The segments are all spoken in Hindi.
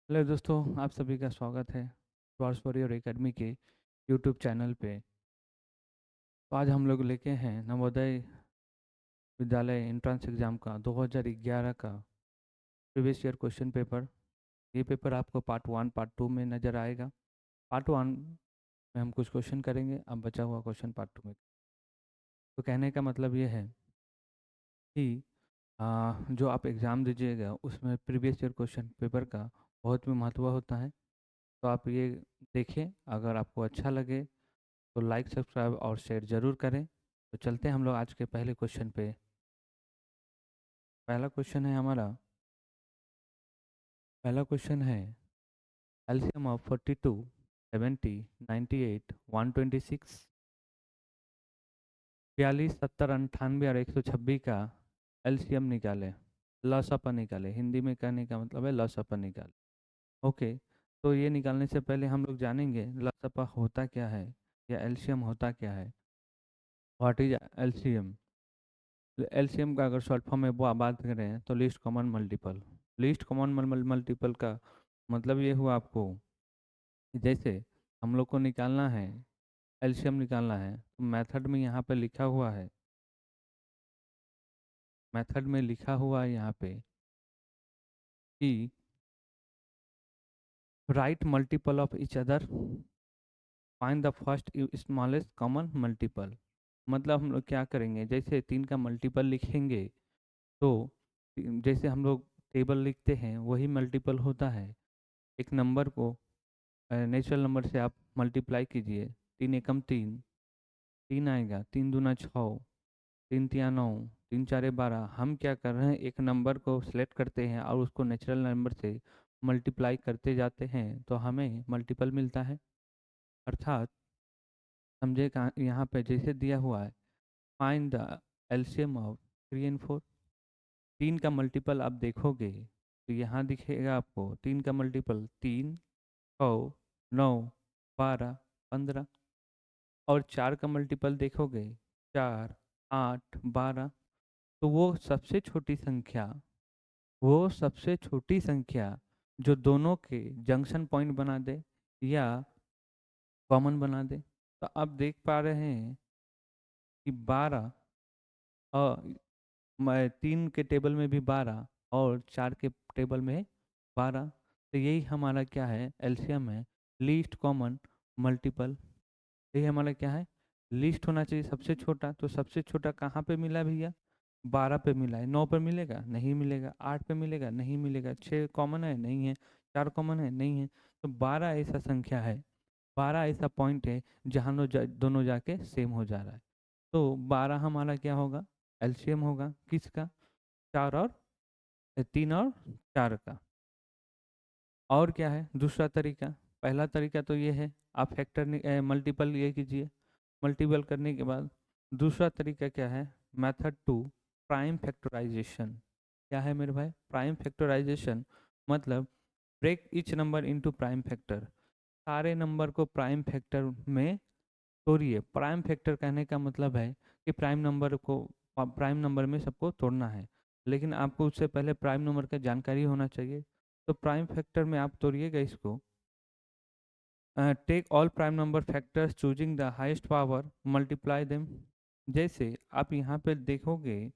हेलो दोस्तों, आप सभी का स्वागत है टॉर्स वॉरियर एकेडमी के यूट्यूब चैनल पे। तो आज हम लोग लेके हैं नवोदय विद्यालय एंट्रेंस एग्ज़ाम का 2011 का प्रीवियस ईयर क्वेश्चन पेपर। ये पेपर आपको पार्ट 1 पार्ट 2 में नज़र आएगा। पार्ट 1 में हम कुछ क्वेश्चन करेंगे, अब बचा हुआ क्वेश्चन पार्ट 2 में। तो कहने का मतलब ये है कि जो आप एग्ज़ाम दीजिएगा उसमें प्रीवियस ईयर क्वेश्चन पेपर का बहुत भी महत्व होता है। तो आप ये देखें, अगर आपको अच्छा लगे तो लाइक सब्सक्राइब और शेयर ज़रूर करें। तो चलते हैं हम लोग आज के पहले क्वेश्चन पे। पहला क्वेश्चन है हमारा, पहला क्वेश्चन है एलसीएम ऑफ 42, 70, 98, 126, 42, 70, 98 और 126 का एलसीएम निकाले, लसापा निकाले। हिंदी में कहने का मतलब है लसापा निकाले। ओके, तो ये निकालने से पहले हम लोग जानेंगे लसापा होता क्या है या एलसीएम होता क्या है। What is LCM? एलसीएम का अगर शॉर्ट फॉर्म में वो बात करें तो least common multiple. Least common multiple का मतलब ये हुआ आपको कि जैसे हम लोग को निकालना है, एलसीएम निकालना है, तो मेथड में यहाँ पे लिखा हुआ है, मेथड में लिखा हुआ है यहाँ पे कि right multiple of each other, find the first smallest common multiple. मतलब हम लोग क्या करेंगे, जैसे 3 का मल्टीपल लिखेंगे तो जैसे हम लोग टेबल लिखते हैं वही मल्टीपल होता है। एक नंबर को नेचुरल नंबर से आप मल्टीप्लाई कीजिए। 3 एकम 3, 3 आएगा, 3 दूना 6, 3 तिया 9, 3 चारे 12। हम क्या कर रहे हैं, एक नंबर को सिलेक्ट करते हैं और उसको नेचुरल नंबर से मल्टीप्लाई करते जाते हैं तो हमें मल्टीपल मिलता है। अर्थात समझे कहाँ, यहाँ पे जैसे दिया हुआ है find the LCM of 3 and 4। 3 का मल्टीपल आप देखोगे तो यहाँ दिखेगा आपको 3 का मल्टीपल 3, 6, 9, 12, 15। और 4 का मल्टीपल देखोगे 4, 8, 12। तो वो सबसे छोटी संख्या जो दोनों के जंक्शन पॉइंट बना दे या कॉमन बना दे। तो आप देख पा रहे हैं कि 12 और 3 के टेबल में भी 12 और 4 के टेबल में 12। तो यही हमारा क्या है, एलसीएम है, लीस्ट कॉमन मल्टीपल। यही हमारा क्या है, लिस्ट होना चाहिए सबसे छोटा। तो सबसे छोटा कहाँ पे मिला भैया, 12 पे मिला है। 9 पे मिलेगा, नहीं मिलेगा। 8 पे मिलेगा, नहीं मिलेगा। 6 कॉमन है, नहीं है। 4 कॉमन है, नहीं है। तो 12 ऐसा संख्या है, 12 ऐसा पॉइंट है जहाँ दोनों जाके सेम हो जा रहा है। तो 12 हमारा क्या होगा, एलसीएम होगा किसका, 4 और 3 और 4 का। और क्या है दूसरा तरीका, पहला तरीका तो ये है, आप फैक्टर मल्टीपल ये कीजिए। मल्टीपल करने के बाद दूसरा तरीका क्या है, मेथड 2, प्राइम फैक्टराइजेशन। क्या है मेरे भाई, प्राइम फैक्टराइजेशन मतलब break each number into prime factor. सारे नंबर को प्राइम फैक्टर में तोड़िए। प्राइम फैक्टर कहने का मतलब है कि प्राइम नंबर में सबको तोड़ना है, लेकिन आपको उससे पहले प्राइम नंबर का जानकारी होना चाहिए। तो प्राइम फैक्टर में आप तोड़िएगा इसको। Take all prime number factors choosing the highest power, multiply them. जैसे आप यहाँ पे देखोगे,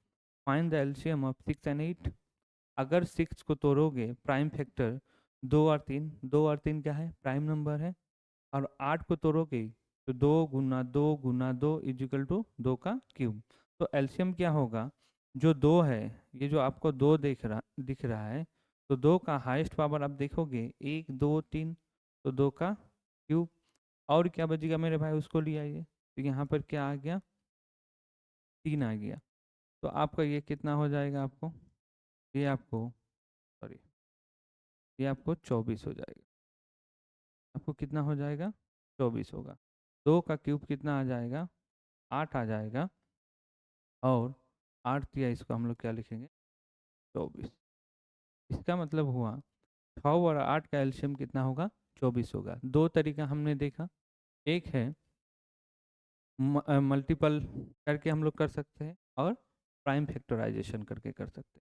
find the LCM of 6 and 8। अगर 6 को तोड़ोगे प्राइम फैक्टर 2 और 3, 2 और 3 क्या है, प्राइम नंबर है। और 8 को तोड़ोगे तो 2 गुना 2 गुना 2 इजिकल टू 2 का क्यूब। तो एलसीएम क्या होगा, जो 2 है, ये जो आपको 2 दिख रहा है, तो 2 का हाईएस्ट पावर आप देखोगे 1, 2, 3, तो 2 का क्यूब। और क्या बचेगा मेरे भाई, उसको ले आइए। तो यहाँ पर क्या आ गया, 3 आ गया। तो आपका ये कितना हो जाएगा आपको, ये आपको सॉरी ये आपको 24 हो जाएगा। आपको कितना हो जाएगा, 24 होगा। 2 का क्यूब कितना आ जाएगा, 8 आ जाएगा। और 8 दिया, इसको हम लोग क्या लिखेंगे, 24। इसका मतलब हुआ 6 और 8 का एलसीएम कितना होगा, 24 होगा। दो तरीका हमने देखा, एक है मल्टीपल करके हम लोग कर सकते हैं और प्राइम फैक्टराइजेशन करके कर सकते हैं।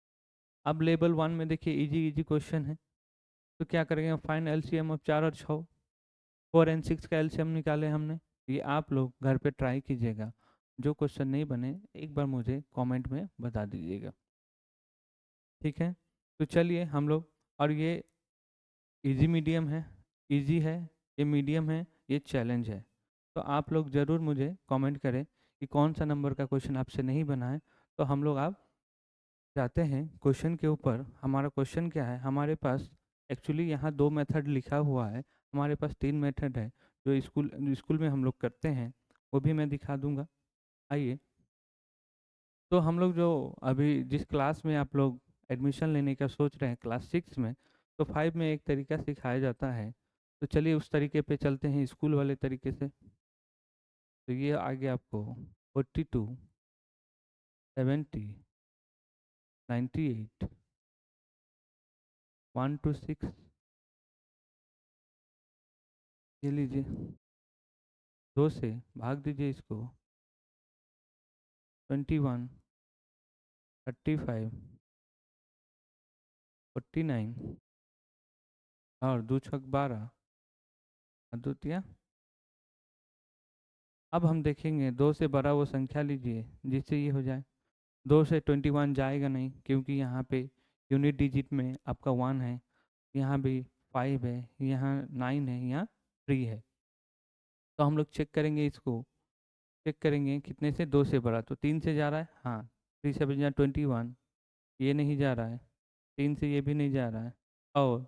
अब लेवल 1 में देखिए, इजी इजी क्वेश्चन है। तो क्या करेंगे, फाइन एलसीएम ऑफ 4 और 6, 4 एंड 6 का एलसीएम निकाले हमने। ये आप लोग घर पे ट्राई कीजिएगा। जो क्वेश्चन नहीं बने एक बार मुझे कमेंट में बता दीजिएगा, ठीक है। तो चलिए हम लोग, और ये इजी मीडियम है, इजी है, ये मीडियम है, ये चैलेंज है। तो आप लोग ज़रूर मुझे कमेंट करें कि कौन सा नंबर का क्वेश्चन आपसे नहीं बना है। तो हम लोग आप जाते हैं क्वेश्चन के ऊपर। हमारा क्वेश्चन क्या है, हमारे पास एक्चुअली यहाँ 2 मेथड लिखा हुआ है, हमारे पास 3 मेथड है जो स्कूल स्कूल में हम लोग करते हैं, वो भी मैं दिखा दूंगा। आइए, तो हम लोग जो अभी जिस क्लास में आप लोग एडमिशन लेने का सोच रहे हैं, क्लास 6 में, तो 5 में एक तरीका सिखाया जाता है। तो चलिए उस तरीके पे चलते हैं, स्कूल वाले तरीके से। तो ये आगे आपको 42, 70, 98, 1 to 6, ये लीजिए, 2 से भाग दीजिए इसको, 21, 35, 49, और 2 छक 12, अद्वितीय। अब हम देखेंगे 2 से बड़ा वो संख्या लीजिए जिससे ये हो जाए। 2 से 21 जाएगा नहीं, क्योंकि यहाँ पे यूनिट डिजिट में आपका 1 है, यहाँ भी 5 है, यहाँ 9 है, यहाँ 3 है। तो हम लोग चेक करेंगे इसको, चेक करेंगे कितने से, 2 से बड़ा, तो 3 से जा रहा है, हाँ, 3 7 जा 21, ये नहीं जा रहा है, 3 से ये भी नहीं जा रहा है, और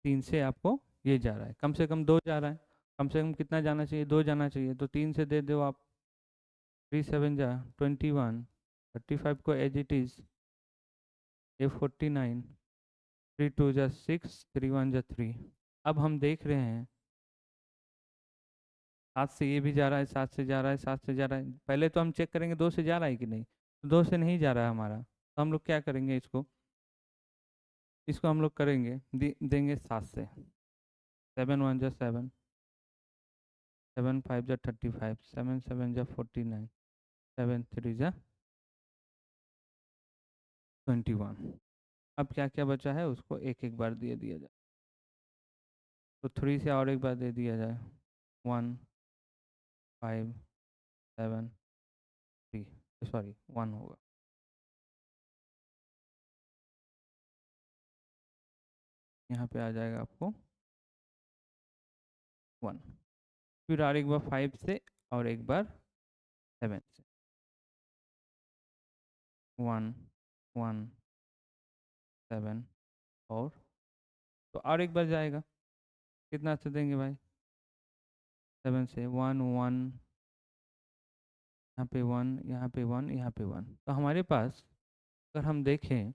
3 से आपको ये जा रहा है, कम से कम 2 जा रहा है। कम से कम कितना जाना चाहिए, 2 जाना चाहिए, तो 3 से दे दो आप। 3 7 जा 21, 35 को एज इट इज़, ये 49, 3 2 जा 6, 3 1 जा 3। अब हम देख रहे हैं 7 से ये भी जा रहा है, 7 से जा रहा है, 7 से जा रहा है। पहले तो हम चेक करेंगे 2 से जा रहा है कि नहीं, तो 2 से नहीं जा रहा है हमारा, तो हम लोग क्या करेंगे, इसको इसको हम लोग करेंगे, देंगे 7 से। 7 1 जा 7, 7 5 जा 35, 7 7 जा 49, 7 3 जा 21। अब क्या क्या बचा है उसको एक एक बार दे दिया जाए, तो 3 से और एक बार दे दिया जाए, 1 5 7 3, सॉरी 1 होगा, यहाँ पे आ जाएगा आपको 1। फिर और एक बार 5 से, और एक बार 7 से, 1 1 7, और तो और एक बार जाएगा, कितना से देंगे भाई, 7 से, 1 1, यहाँ पे 1, यहाँ पे 1, यहाँ पे 1। तो हमारे पास अगर हम देखें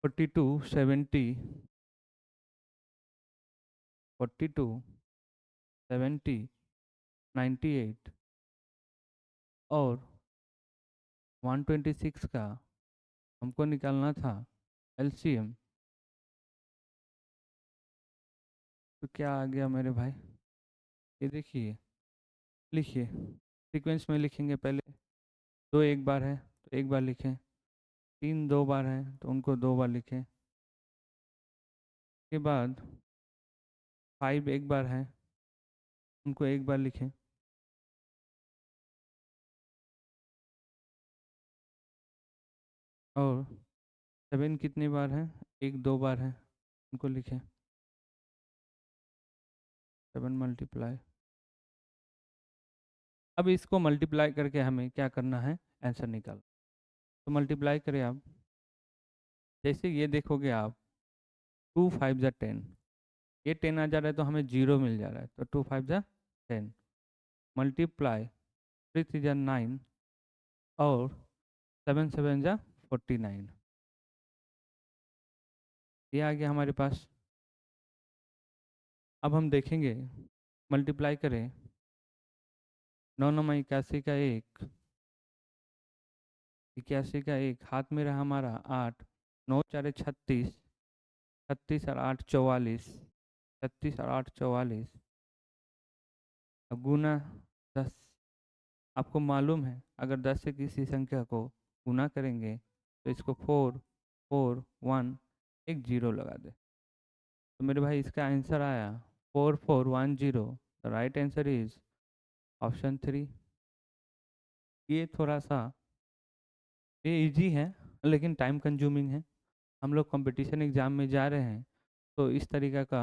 42 70, 42 70, 98 और 126 का हमको निकालना था एलसीएम। तो क्या आ गया मेरे भाई, ये देखिए, लिखिए, सीक्वेंस में लिखेंगे। पहले 2 एक बार है तो एक बार लिखें, 3 2 बार है तो उनको 2 बार लिखें, के बाद 5 एक बार है, उनको एक बार लिखें, और 7 कितनी बार है, एक 2 बार है, उनको लिखें, 7 मल्टीप्लाई। अब इसको मल्टीप्लाई करके हमें क्या करना है, आंसर निकाल। तो मल्टीप्लाई करें आप, जैसे ये देखोगे आप, 2 5 जा 10, ये 10 आ जा रहा है तो हमें 0 मिल जा रहा है, तो 2 5 जा 10, मल्टीप्लाई 3 3 जा 9, और 7 7 जा 49, ये आ गया हमारे पास। अब हम देखेंगे, मल्टीप्लाई करें, 9 9 81 का 1, 81 का 1, हाथ में रहा हमारा 8, 9 4 36, 36 और 8 44, 36 और 8 44, गुना 10। आपको मालूम है अगर 10 से किसी संख्या को गुना करेंगे तो इसको 4 4 1 एक जीरो लगा दे, तो मेरे भाई इसका आंसर आया 4410। The right answer is option 3। ये थोड़ा सा ये इजी है लेकिन टाइम कंज्यूमिंग है। हम लोग कंपटीशन एग्ज़ाम में जा रहे हैं तो इस तरीका का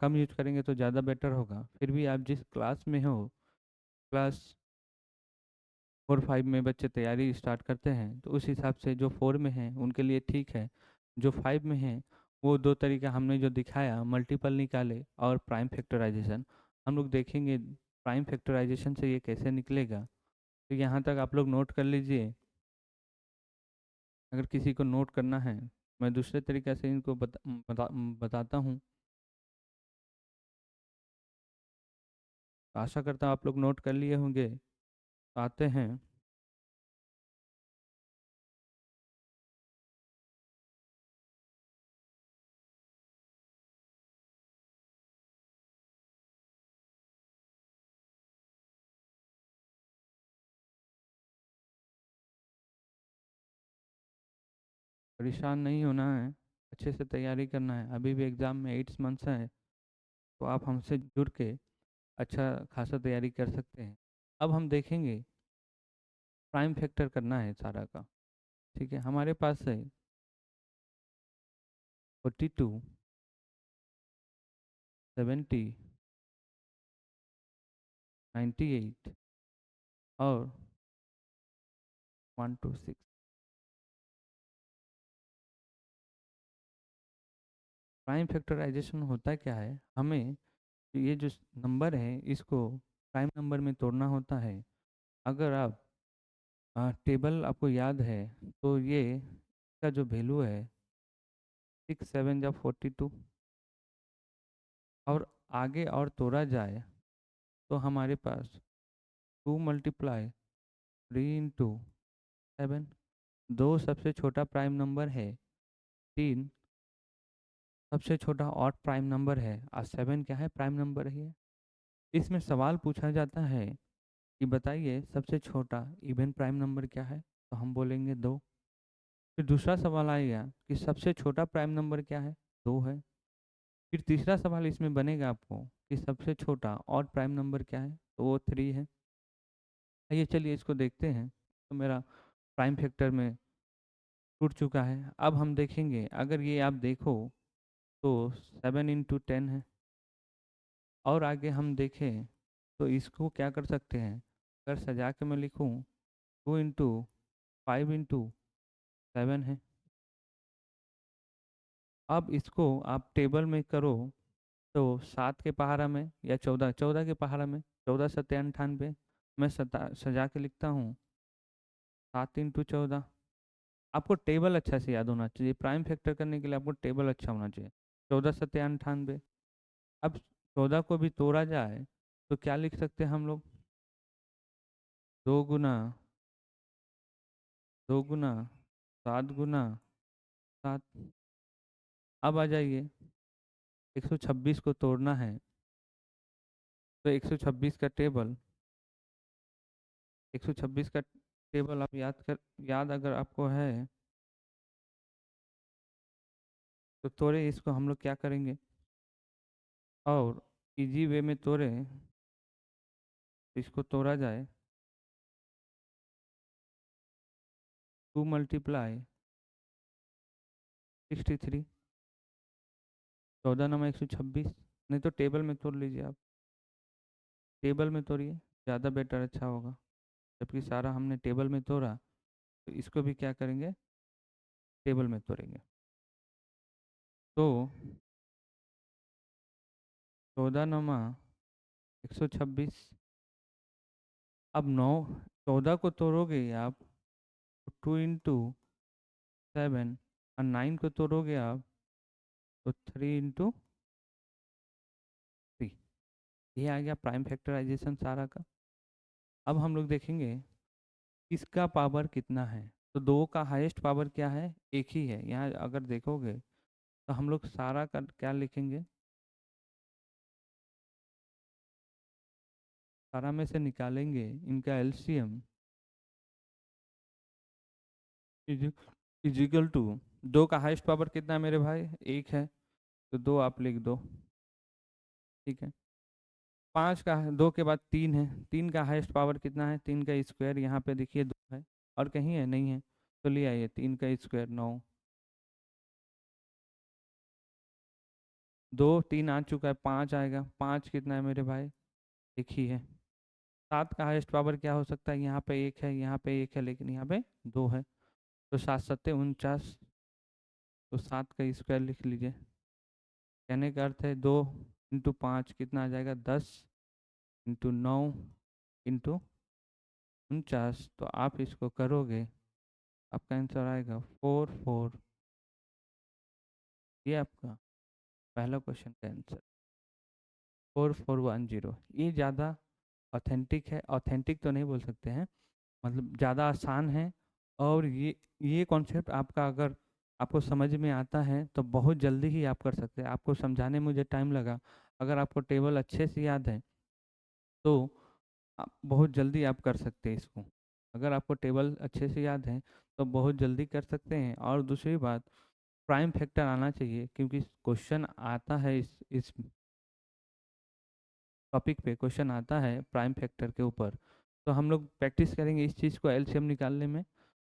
कम यूज करेंगे तो ज़्यादा बेटर होगा। फिर भी आप जिस क्लास में हो, क्लास 4 5 में बच्चे तैयारी स्टार्ट करते हैं तो उस हिसाब से जो 4 में हैं उनके लिए ठीक है। जो 5 में हैं वो दो तरीका हमने जो दिखाया, मल्टीपल निकाले और प्राइम फैक्टराइजेशन, हम लोग देखेंगे प्राइम फैक्टराइजेशन से ये कैसे निकलेगा। तो यहाँ तक आप लोग नोट कर लीजिए। अगर किसी को नोट करना है मैं दूसरे तरीके से इनको बताता हूँ। आशा करता हूँ आप लोग नोट कर लिए होंगे। आते हैं। परेशान नहीं होना है, अच्छे से तैयारी करना है। अभी भी एग्ज़ाम में 8 मंथ्स हैं तो आप हमसे जुड़ के अच्छा खासा तैयारी कर सकते हैं। अब हम देखेंगे प्राइम फैक्टर करना है सारा का। ठीक है, हमारे पास है 42, 70, 98 और 126। प्राइम फैक्टराइजेशन होता क्या है, हमें ये जो नंबर है इसको प्राइम नंबर में तोड़ना होता है। अगर आप टेबल आपको याद है तो ये इसका जो वैल्यू है 6 7 जा 42, और आगे और तोड़ा जाए तो हमारे पास 2 × 3 × 7। दो सबसे छोटा प्राइम नंबर है, 3 सबसे छोटा ऑड प्राइम नंबर है और 7 क्या है, प्राइम नंबर है। इसमें सवाल पूछा जाता है कि बताइए सबसे छोटा इवन प्राइम नंबर क्या है, तो हम बोलेंगे 2। फिर दूसरा सवाल आएगा कि सबसे छोटा प्राइम नंबर क्या है, 2 है। फिर तीसरा सवाल इसमें बनेगा आपको कि सबसे छोटा ऑड प्राइम नंबर क्या है, तो वो 3 है। आइए चलिए इसको देखते हैं। तो मेरा प्राइम फैक्टर में टूट चुका है। अब हम देखेंगे, अगर ये आप देखो तो 7 × 10 है। और आगे हम देखें तो इसको क्या कर सकते हैं, अगर सजा के मैं लिखूं 2 × 5 × 7 है। अब इसको आप टेबल में करो तो 7 के पहाड़ा में या 14 के पहाड़ा में 14 × 7 = 98। मैं सजा के लिखता हूँ 7 × 14। आपको टेबल अच्छा से याद होना चाहिए, प्राइम फैक्टर करने के लिए आपको टेबल अच्छा होना चाहिए। 14 × 7 = 98। अब 14 को भी तोड़ा जाए तो क्या लिख सकते हैं हम लोग, 2 × 2 × 7 × 7। अब आ जाइए 126 को तोड़ना है तो 126 का टेबल, 126 का टेबल आप याद अगर आपको है तो तोड़े इसको हम लोग क्या करेंगे, और इजी वे में तोड़े तो इसको तोड़ा जाए 2 × 63। 14 × 126। नहीं तो टेबल में तोड़ लीजिए आप, टेबल में तोड़िए, ज़्यादा बेटर अच्छा होगा। जबकि सारा हमने टेबल में तोड़ा तो इसको भी क्या करेंगे, टेबल में तोड़ेंगे। तो 14 × 126। अब 14 को तोड़ोगे आप 2 × 7, और 9 को तोड़ोगे आप तो 3 × 3। ये आ गया प्राइम फैक्टराइजेशन सारा का। अब हम लोग देखेंगे इसका पावर कितना है। तो 2 का हाईएस्ट पावर क्या है, एक ही है। यहाँ अगर देखोगे तो हम लोग सारा का क्या लिखेंगे, सारा में से निकालेंगे इनका एलसीएम इजिकल टू 2 का हाईएस्ट पावर कितना है मेरे भाई, 1 है। तो 2 आप लिख दो, ठीक है। 5 का 2 के बाद 3 है, 3 का हाईएस्ट पावर कितना है, 3 का स्क्वायर, यहाँ पे देखिए 2 है और कहीं है नहीं है, तो ले आइए 3 का स्क्वायर 9, 2 3 आ चुका है, 5 आएगा, 5 कितना है मेरे भाई, एक ही है। 7 का हाईएस्ट पावर क्या हो सकता है, यहाँ पे 1 है, यहाँ पे 1 है, लेकिन यहाँ पे 2 है, तो 7 सत्ते 49, तो 7 का स्क्वायर लिख लीजिए। कहने का अर्थ है 2 × 5 कितना आ जाएगा, 10 × 9 × 49, तो आप इसको करोगे, आपका आंसर आएगा 44। ये आपका पहला क्वेश्चन का आंसर 4410। ये ज़्यादा ऑथेंटिक है, ऑथेंटिक तो नहीं बोल सकते हैं, मतलब ज़्यादा आसान है। और ये कॉन्सेप्ट आपका अगर आपको समझ में आता है तो बहुत जल्दी ही आप कर सकते हैं। आपको समझाने में मुझे टाइम लगा, अगर आपको टेबल अच्छे से याद है तो आप बहुत जल्दी आप कर सकते हैं इसको। अगर आपको टेबल अच्छे से याद है तो बहुत जल्दी कर सकते हैं। और दूसरी बात, प्राइम फैक्टर आना चाहिए, क्योंकि क्वेश्चन आता है इस टॉपिक पे क्वेश्चन आता है प्राइम फैक्टर के ऊपर, तो हम लोग प्रैक्टिस करेंगे इस चीज़ को एलसीएम निकालने में।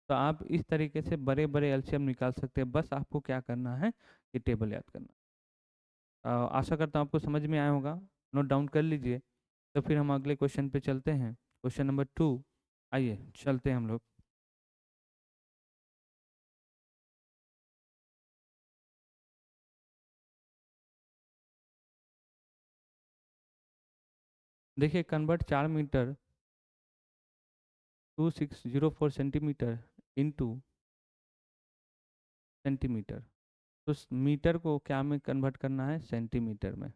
तो आप इस तरीके से बड़े बड़े एलसीएम निकाल सकते हैं, बस आपको क्या करना है कि टेबल याद करना। आशा करता हूँ आपको समझ में आया होगा, नोट डाउन कर लीजिए। तो फिर हम अगले क्वेश्चन पे चलते हैं, क्वेश्चन नंबर 2। आइए चलते हैं हम लोग। देखिए, convert 4 metre 2604 centimetre into centimetre. तो मीटर को क्या में कन्वर्ट करना है, सेंटीमीटर में।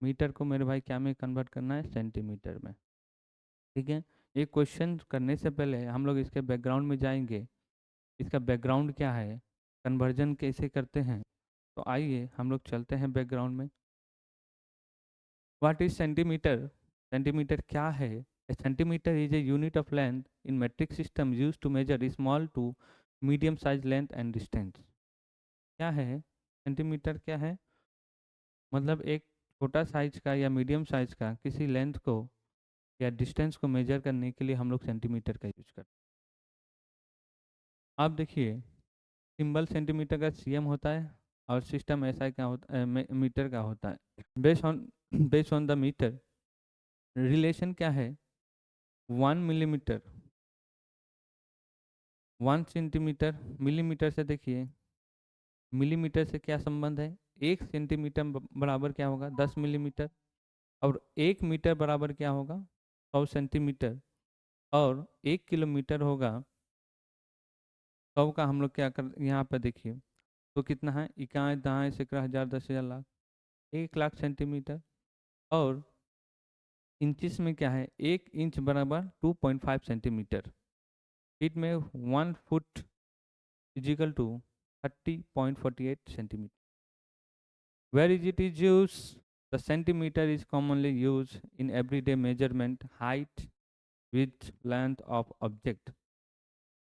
मीटर को मेरे भाई क्या में कन्वर्ट करना है, सेंटीमीटर में। ठीक है। ये क्वेश्चन करने से पहले हम लोग इसके बैकग्राउंड में जाएंगे, इसका बैकग्राउंड क्या है, कन्वर्जन कैसे करते हैं। तो आइए हम लोग चलते हैं बैकग्राउंड में। व्हाट इज सेंटीमीटर, सेंटीमीटर क्या है। A centimeter is a unit of length in metric system used to measure small to medium size length and distance। क्या है सेंटीमीटर, क्या है, मतलब एक छोटा साइज का या मीडियम साइज का किसी लेंथ को या डिस्टेंस को मेजर करने के लिए हम लोग सेंटीमीटर का यूज करते हैं। आप देखिए, सिंबल सेंटीमीटर का सीएम होता है और सिस्टम एसआई का होता है, मीटर का होता है। Based on the metre relation क्या है, 1 मिलीमीटर 1 सेंटीमीटर, मिलीमीटर से देखिए, मिलीमीटर से क्या संबंध है, 1 सेंटीमीटर बराबर क्या होगा, 10 मिलीमीटर। और 1 मीटर बराबर क्या होगा, 100 सेंटीमीटर। और 1 किलोमीटर होगा 100 का, हम लोग क्या कर यहाँ पे देखिए, तो कितना है, इकाई दहाई सैकड़ा हजार दस हजार लाख, 1 लाख सेंटीमीटर। और इंचिस में क्या है, 1 इंच बराबर 2.5 सेंटीमीटर। फीट में 1 foot equal to 30.48 centimetre. Where is it is used? The centimeter is commonly used in everyday measurement, height, width, length of object।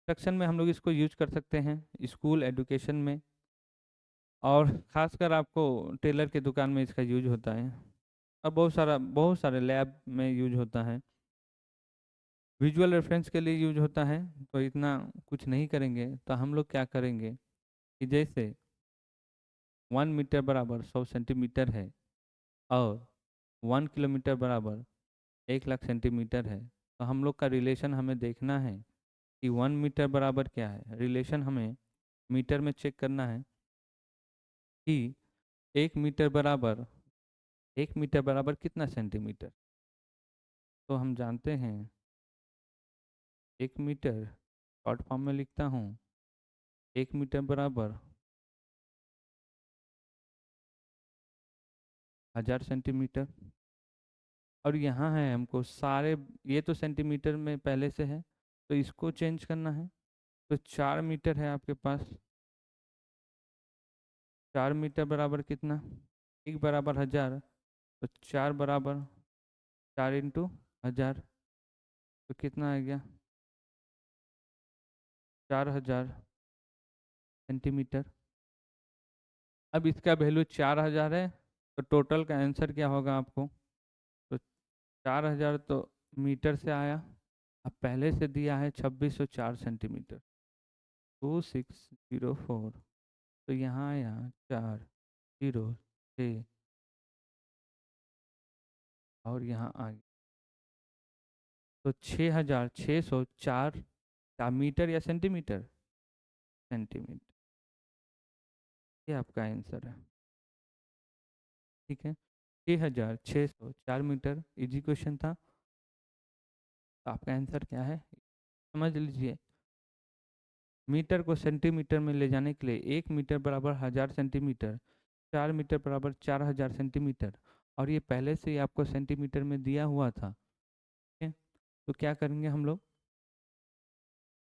Section में हम लोग इसको यूज कर सकते हैं, स्कूल एजुकेशन में, और खासकर आपको टेलर के दुकान में इसका यूज होता है, और बहुत सारे लैब में यूज होता है, विजुअल रेफरेंस के लिए यूज होता है। तो इतना कुछ नहीं करेंगे, तो हम लोग क्या करेंगे कि जैसे 1 मीटर बराबर 100 सेंटीमीटर है और 1 किलोमीटर बराबर 1 लाख सेंटीमीटर है, तो हम लोग का रिलेशन हमें देखना है कि 1 मीटर बराबर क्या है, रिलेशन हमें मीटर में चेक करना है कि 1 मीटर बराबर 1 मीटर बराबर कितना सेंटीमीटर। तो हम जानते हैं 1 मीटर, शॉर्ट फॉर्म में लिखता हूँ, 1 मीटर बराबर 1000 सेंटीमीटर। और यहाँ है हमको सारे, ये तो सेंटीमीटर में पहले से है, तो इसको चेंज करना है। तो 4 मीटर है आपके पास, 4 मीटर बराबर कितना, 1 बराबर 1000, तो 4 बराबर 4 × 1000, तो कितना आ गया, 4000 सेंटीमीटर। अब इसका वैल्यू 4000 है, तो टोटल का आंसर क्या होगा आपको? तो 4000 तो मीटर से आया, अब पहले से दिया है 2604 सेंटीमीटर, 2604, तो यहाँ आया 406 और यहाँ आ गया, तो 6604 का मीटर या सेंटीमीटर? सेंटीमीटर, ये आपका आंसर है। ठीक है, 6604 मीटर, इजी क्वेश्चन था। तो आपका आंसर क्या है समझ लीजिए। मीटर को सेंटीमीटर में ले जाने के लिए 1 मीटर बराबर 1000 सेंटीमीटर, 4 मीटर बराबर 4000 सेंटीमीटर, और ये पहले से ही आपको सेंटीमीटर में दिया हुआ था। ठीक है, तो क्या करेंगे हम लोग,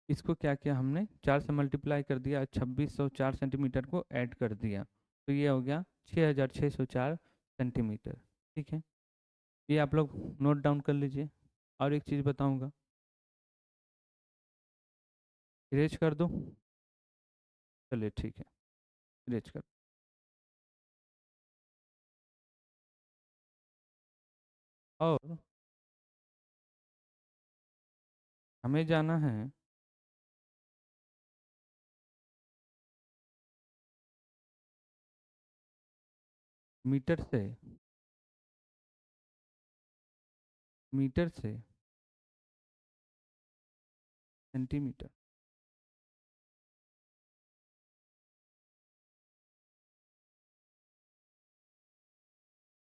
इसको क्या किया हमने, 4 से मल्टीप्लाई कर दिया, 2604 सेंटीमीटर को ऐड कर दिया, तो ये हो गया 6604 सेंटीमीटर। ठीक है, ये आप लोग नोट डाउन कर लीजिए। और एक चीज़ बताऊंगा, इरेज कर दो, चलिए ठीक है, इरेज कर। और हमें जाना है मीटर से, मीटर से सेंटीमीटर,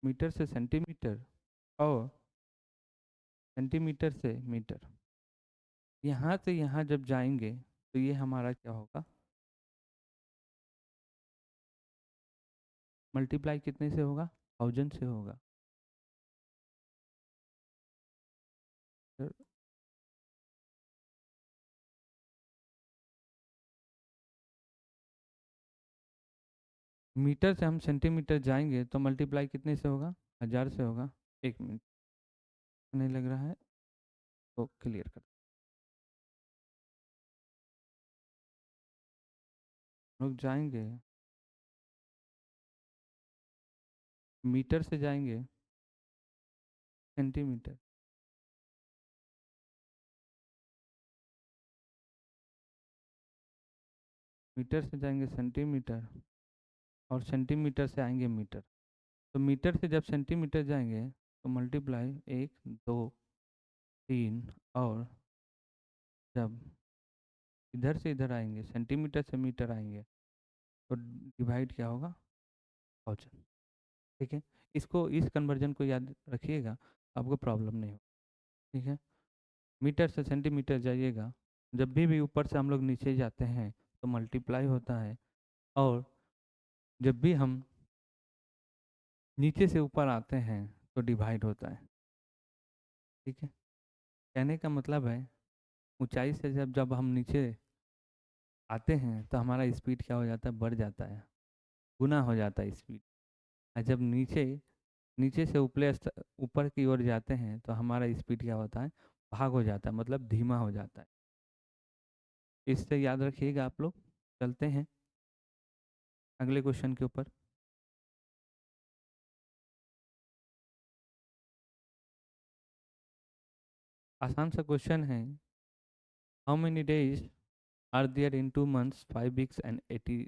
मीटर से सेंटीमीटर, और सेंटीमीटर से मीटर। यहाँ से यहाँ जब जाएंगे तो ये हमारा क्या होगा, मल्टीप्लाई कितने से होगा, 1000 से होगा। तो मीटर से हम सेंटीमीटर जाएंगे तो मल्टीप्लाई कितने से होगा, 1000 से होगा। 1 मिनट, नहीं लग रहा है तो क्लियर कर, लोग जाएंगे, मीटर से जाएंगे सेंटीमीटर, मीटर से जाएंगे सेंटीमीटर, और सेंटीमीटर से आएंगे मीटर। तो मीटर से जब सेंटीमीटर जाएंगे तो मल्टीप्लाई 1 2 3, और जब इधर से इधर आएंगे सेंटीमीटर से मीटर आएंगे तो डिवाइड क्या होगा, 1000। ठीक है, इसको, इस कन्वर्जन को याद रखिएगा, आपको प्रॉब्लम नहीं हो। ठीक है, मीटर से सेंटीमीटर जाइएगा, जब भी ऊपर से हम लोग नीचे जाते हैं तो मल्टीप्लाई होता है, और जब भी हम नीचे से ऊपर आते हैं तो डिवाइड होता है। ठीक है, कहने का मतलब है ऊंचाई से जब जब हम नीचे आते हैं तो हमारा स्पीड क्या हो जाता है, बढ़ जाता है, गुना हो जाता है स्पीड। और जब नीचे नीचे से ऊपर की ओर जाते हैं तो हमारा स्पीड क्या होता है, भाग हो जाता है, मतलब धीमा हो जाता है। इससे याद रखिएगा आप लोग। चलते हैं अगले क्वेश्चन के ऊपर। आसान सा क्वेश्चन है, how many days are there in 2 months 5 weeks and 80,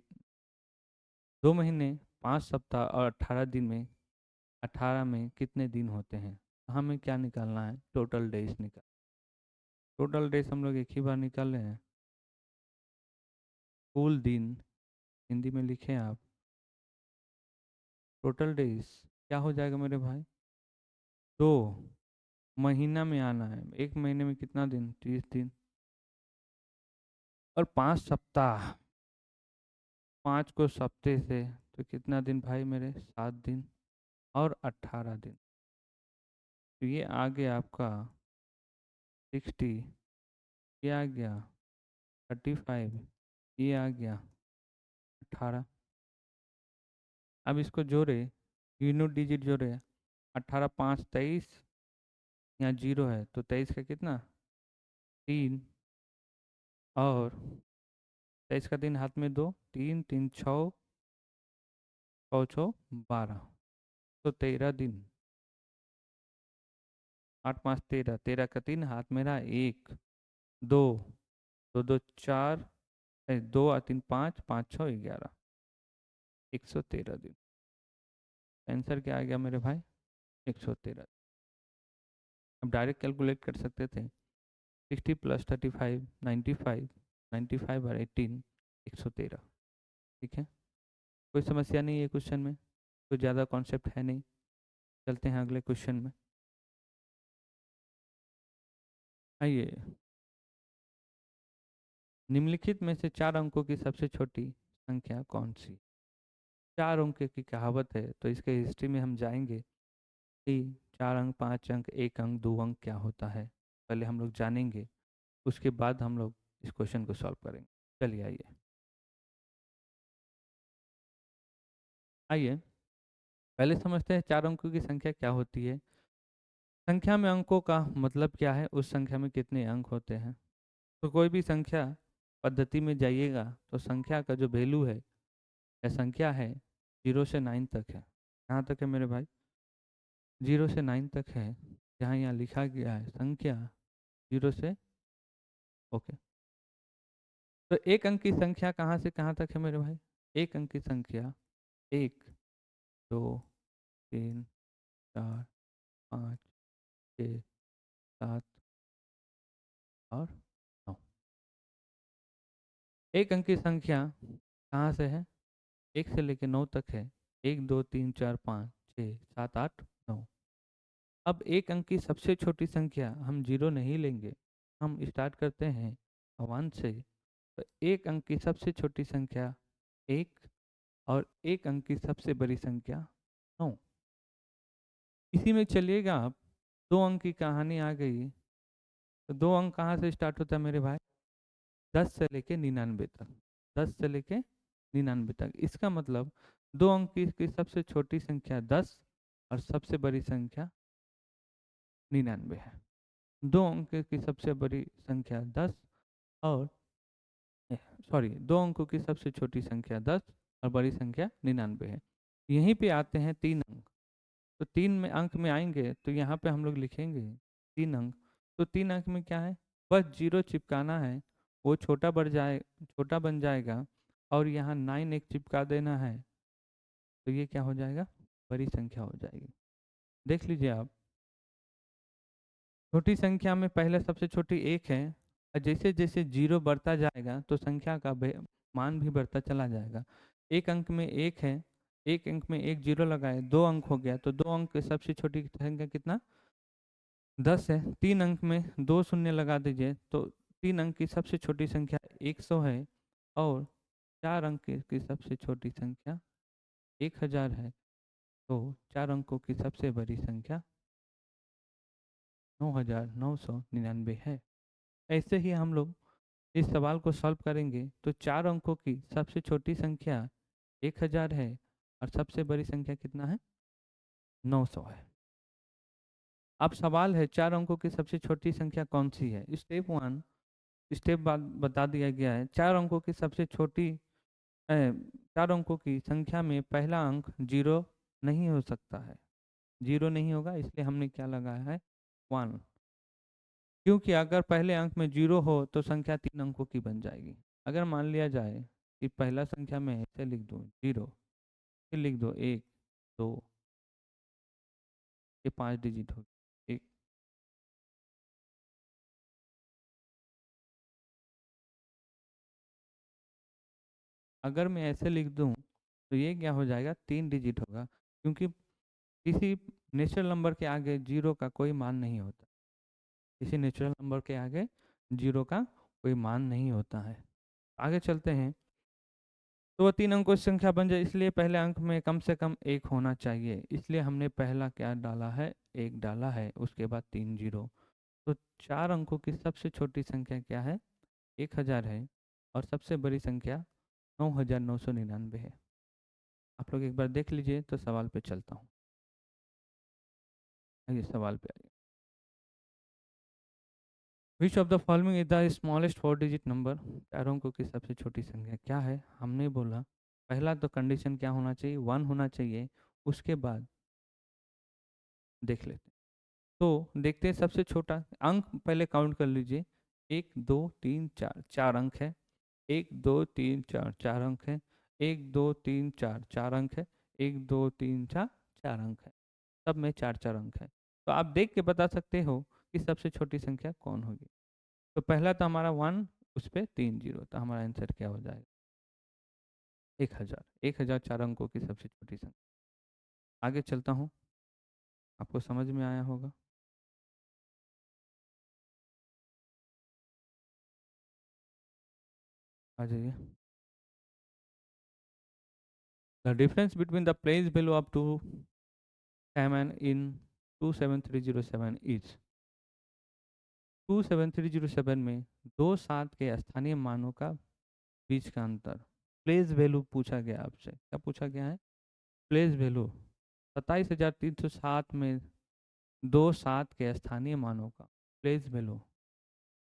2 महीने 5 सप्ताह और 18 दिन में, 18 में कितने दिन होते हैं? हमें क्या निकालना है, टोटल डेज निकाल, टोटल डेज हम लोग एक ही बार निकाल रहे हैं, कुल दिन, हिंदी में लिखें आप, टोटल डेज क्या हो जाएगा मेरे भाई, 2 महीना में आना है, 1 महीने में कितना दिन, 30 दिन, और 5 सप्ताह, 5 को सप्ते से, तो कितना दिन भाई मेरे, 7 दिन, और 18 दिन, तो ये आ गया आपका 60, ये आ गया 35, ये आ गया 18। अब इसको जोड़े, यूनिट डिजिट जोड़े, 18 5 23, यहाँ 0 है तो 23 का कितना, 3, और 23 का दिन हाथ में 2, 3 3 6, पाँचो 12, तो 13 दिन, 8 5 13, 13 का 3 हाथ मेरा 1 2 2 2 4, 2 और 3 5, 5 6 11, 113 दिन। आंसर क्या आ गया मेरे भाई? 113। अब डायरेक्ट कैलकुलेट कर सकते थे, 60 + 35 95, 95 और 18 113। ठीक है, कोई समस्या नहीं है क्वेश्चन में, कोई ज़्यादा कॉन्सेप्ट है नहीं। चलते हैं अगले क्वेश्चन में। आइए, निम्नलिखित में से 4 अंकों की सबसे छोटी संख्या कौन सी? 4 अंक की कहावत है, तो इसके हिस्ट्री में हम जाएंगे कि 4 अंक, 5 अंक, 1 अंक, 2 अंक क्या होता है, पहले हम लोग जानेंगे, उसके बाद हम लोग इस क्वेश्चन को सॉल्व करेंगे। चलिए आइए आइए पहले समझते हैं 4 अंकों की संख्या क्या होती है। संख्या में अंकों का मतलब क्या है, उस संख्या में कितने अंक होते हैं। तो कोई भी संख्या पद्धति में जाइएगा तो संख्या का जो वैल्यू है या संख्या है 0 से 9 तक है। कहाँ तक है मेरे भाई? 0 से 9 तक है, जहाँ यहाँ लिखा गया है संख्या 0 से, ओके। तो एक अंक की संख्या कहाँ से कहाँ तक है मेरे भाई? एक अंक की संख्या 1 2 3 4 5 6 7 और 9। एक अंक की संख्या कहाँ से है? 1 से लेकर 9 तक है। 1 2 3 4 5 6 7 8 9। अब एक अंक की सबसे छोटी संख्या हम 0 नहीं लेंगे, हम स्टार्ट करते हैं 1 से। तो एक अंक की सबसे छोटी संख्या 1 और एक अंक की सबसे बड़ी संख्या 9। इसी में चलिएगा आप, 2 अंक की कहानी आ गई। तो 2 अंक कहाँ से स्टार्ट होता है मेरे भाई? 10 से लेके 99 तक। 10 से लेके 99 तक, इसका मतलब 2 अंक की सबसे छोटी संख्या 10 और सबसे बड़ी संख्या 99 है। 2 अंक की सबसे बड़ी संख्या 10 और सॉरी 2 अंकों की सबसे छोटी संख्या 10 और बड़ी संख्या 99 है। यहीं पे आते हैं 3 अंक। तो 3 में अंक में आएंगे तो यहाँ पे हम लोग लिखेंगे 3 अंक। तो 3 अंक में क्या है, बस 0 चिपकाना है, वो छोटा बन जाएगा और यहाँ 9 एक चिपका देना है, तो ये क्या हो जाएगा? बड़ी संख्या हो जाएगी। देख लीजिए आप, छोटी संख्या में पहले सबसे छोटी 1 है, और जैसे जैसे 0 बढ़ता जाएगा तो संख्या का मान भी बढ़ता चला जाएगा। एक अंक में 1 है, एक अंक में 1 0 लगाए, 2 अंक हो गया, तो 2 अंक सबसे छोटी संख्या कितना? 10 है। 3 अंक में 2 शून्य लगा दीजिए, तो 3 अंक की सबसे छोटी संख्या 100 है, और 4 अंक की सबसे छोटी संख्या 1000 है। तो 4 अंकों की सबसे बड़ी संख्या 9999 है। ऐसे ही हम लोग इस सवाल को सॉल्व करेंगे, तो 4 अंकों की सबसे छोटी संख्या 1000 है और सबसे बड़ी संख्या कितना है? 900 है। अब सवाल है 4 अंकों की सबसे छोटी संख्या कौन सी है। स्टेप 1, स्टेप बाद बता दिया गया है। 4 अंकों की सबसे छोटी 4 अंकों की संख्या में पहला अंक 0 नहीं हो सकता है, 0 नहीं होगा, इसलिए हमने क्या लगाया है? 1। क्योंकि अगर पहले अंक में 0 हो तो संख्या 3 अंकों की बन जाएगी। अगर मान लिया जाए कि पहला संख्या में ऐसे लिख दूँ 0, फिर लिख दो 1 2, ये 5 डिजिट हो एक। अगर मैं ऐसे लिख दूँ तो ये क्या हो जाएगा? 3 डिजिट होगा, क्योंकि किसी नेचुरल नंबर के आगे 0 का कोई मान नहीं होता। किसी नेचुरल नंबर के आगे 0 का कोई मान नहीं होता है। आगे चलते हैं। तो वो 3 अंकों की संख्या बन जाए, इसलिए पहले अंक में कम से कम 1 होना चाहिए, इसलिए हमने पहला क्या डाला है? 1 डाला है, उसके बाद 3 0। तो 4 अंकों की सबसे छोटी संख्या क्या है? 1000 है, और सबसे बड़ी संख्या 9999 है। आप लोग एक बार देख लीजिए, तो सवाल पे चलता हूँ। आइए सवाल पे आइए। Which of the following is the smallest 4 digit number? 4 अंकों की सबसे छोटी संख्या क्या है? हमने बोला पहला तो कंडीशन क्या होना चाहिए, 1 होना चाहिए। उसके बाद देख लेते हैं। तो देखते हैं सबसे छोटा अंक पहले काउंट कर लीजिए। 1 2 3 4, 4 अंक है। 1 2 3 4, 4 अंक है। 1 2 3 4, 4 अंक है। 1 2 3 4, 4 अंक है। सब में 4 4 अंक है। तो आप देख के बता सकते हो कि सबसे छोटी संख्या कौन होगी। तो पहला तो हमारा 1, उस पर 3 0, तो हमारा आंसर क्या हो जाएगा, 1000। 1000 4 अंकों की सबसे छोटी संख्या। आगे चलता हूँ, आपको समझ में आया होगा। आ जाइए। The difference between the place value up to 7 in 27307 is. 27307 में दो सात के स्थानीय मानों का बीच का अंतर। प्लेस वैल्यू पूछा गया आपसे, क्या पूछा गया है, प्लेस वैल्यू। 27,307 में दो सात के स्थानीय मानों का प्लेस वैल्यू।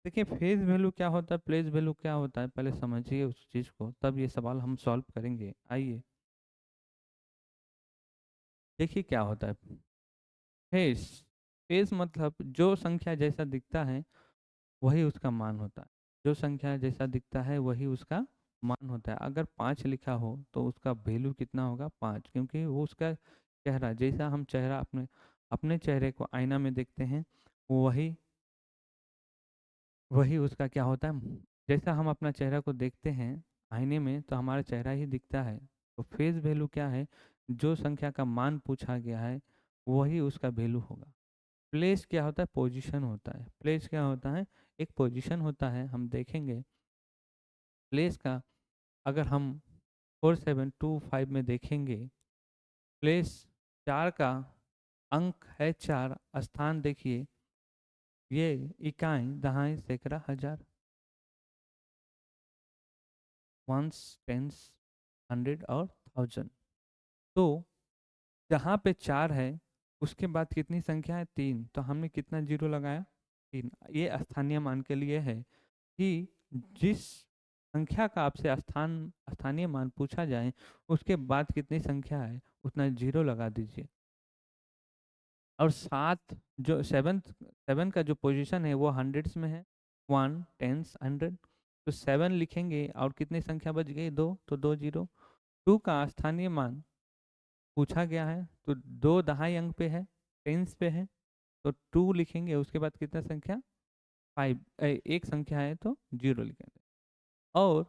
देखिए फेज वैल्यू क्या होता है, प्लेस वैल्यू क्या होता है, पहले समझिए उस चीज़ को, तब ये सवाल हम सॉल्व करेंगे। आइए देखिए क्या होता है फेज। फेज मतलब जो संख्या जैसा दिखता है वही उसका मान होता है। जो संख्या जैसा दिखता है वही उसका मान होता है। अगर 5 लिखा हो तो उसका वैल्यू कितना होगा, 5, क्योंकि वो उसका चेहरा, जैसा हम चेहरा अपने अपने चेहरे को आईना में देखते हैं, वही वही उसका क्या होता है। जैसा हम अपना चेहरा को देखते हैं आईने में तो हमारा चेहरा ही दिखता है। तो फेस वैल्यू क्या है, जो संख्या का मान पूछा गया है वही उसका वैल्यू होगा। प्लेस क्या होता है, पोजीशन होता है। प्लेस क्या होता है, एक पोजीशन होता है। हम देखेंगे प्लेस का, अगर हम 4725 में देखेंगे, प्लेस 4 का अंक है 4, स्थान देखिए, ये इकाई, दहाई, सैकड़ा, हजार, वंस, टेंस, 100 और 1000। तो जहाँ पे 4 है उसके बाद कितनी संख्या है, 3, तो हमने कितना जीरो लगाया, 3। ये स्थानीय मान के लिए है कि जिस संख्या का आपसे स्थानीय मान पूछा जाए उसके बाद कितनी संख्या है उतना जीरो लगा दीजिए। और 7 जो सेवन का जो पोजीशन है वो हंड्रेड्स में है, 1 टेंस 100। तो 7 लिखेंगे और कितनी संख्या बच गई, 2, तो 2 जीरो। 2 का स्थानीय मान पूछा गया है तो 2 दहाई अंक पे है, टेंस पे है, तो 2 लिखेंगे। उसके बाद कितना संख्या, 5, एक संख्या है तो जीरो लिखेंगे। और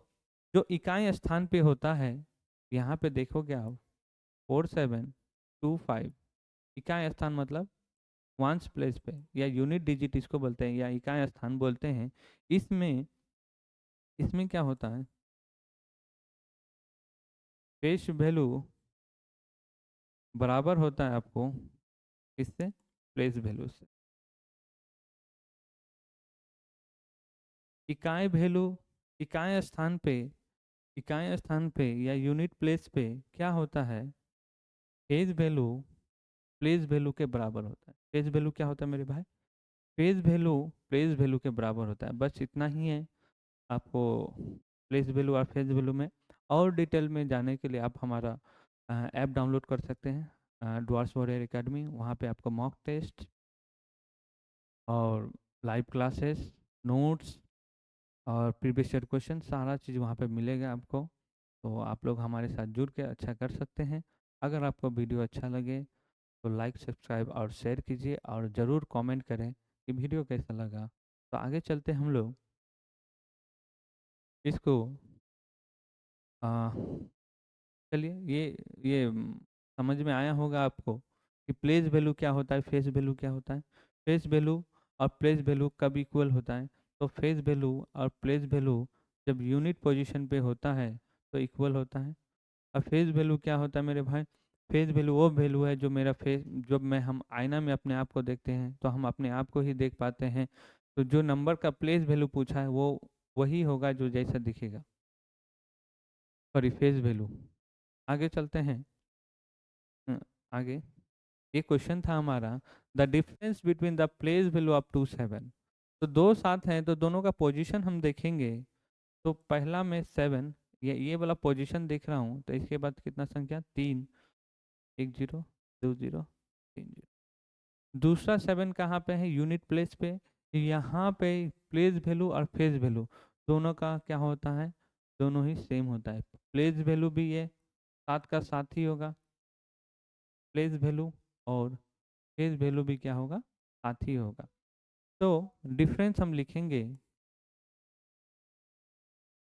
जो इकाई स्थान पे होता है, यहाँ पे देखोगे आप 4725, इकाई स्थान मतलब वंस प्लेस पे, या यूनिट डिजिट इसको बोलते हैं, या इकाई स्थान बोलते हैं। इसमें इसमें क्या होता है, फेस वैल्यू बराबर होता है आपको इससे, प्लेस वैल्यू से। इकाई वैल्यू, इकाई स्थान पे, इकाई स्थान पे या यूनिट प्लेस पे क्या होता है, फेज वैल्यू प्लेस वैल्यू के बराबर होता है। फेज वैल्यू क्या होता है मेरे भाई, फेज वैल्यू प्लेस वैल्यू के बराबर होता है। बस इतना ही है आपको प्लेस वैल्यू और फेज वैल्यू में। और डिटेल में जाने के लिए आप हमारा ऐप डाउनलोड कर सकते हैं, डुअर्स वॉरियर एकेडमी। वहाँ पे आपको मॉक टेस्ट और लाइव क्लासेस, नोट्स और प्रीवियस ईयर क्वेश्चन, सारा चीज़ वहाँ पे मिलेगा आपको। तो आप लोग हमारे साथ जुड़ के अच्छा कर सकते हैं। अगर आपको वीडियो अच्छा लगे तो लाइक, सब्सक्राइब और शेयर कीजिए, और ज़रूर कमेंट करें कि वीडियो कैसा लगा। तो आगे चलते हम लोग इसको, आ, चलिए समझ में आया होगा आपको कि प्लेस वैल्यू क्या होता है, फेस वैल्यू क्या होता है। फेस वैल्यू और प्लेस वैल्यू कब इक्वल होता है, तो फेस वैल्यू और प्लेस वैल्यू जब यूनिट पोजीशन पे होता है तो इक्वल होता है। और फेस वैल्यू क्या होता है मेरे भाई, फेस वैल्यू वो वैल्यू है जो मेरा फेस, जब मैं हम आईना में अपने आप को देखते हैं तो हम अपने आप को ही देख पाते हैं। तो जो नंबर का प्लेस वैल्यू पूछा है वो वही होगा जो जैसा दिखेगा, सॉरी फेस वैल्यू। आगे चलते हैं। अ, आगे ये क्वेश्चन था हमारा, the difference between the place value up to 7। तो दो साथ हैं तो दोनों का पोजीशन हम देखेंगे। तो पहला में 7, ये वाला पोजीशन देख रहा हूँ, तो इसके बाद कितना संख्या 3, 1 0 2 0 3 0। दूसरा 7 कहाँ पे है? यूनिट प्लेस पे। यहाँ पे प्लेस वैल्यू और फेज वैल्यू दोनों का क्या होता है? दोनों ही सेम होता है। प्लेस वैल्यू भी ये 7 का 7 ही होगा, प्लेस वैल्यू, और फेज वैल्यू भी क्या होगा? 7 ही होगा। तो डिफरेंस हम लिखेंगे,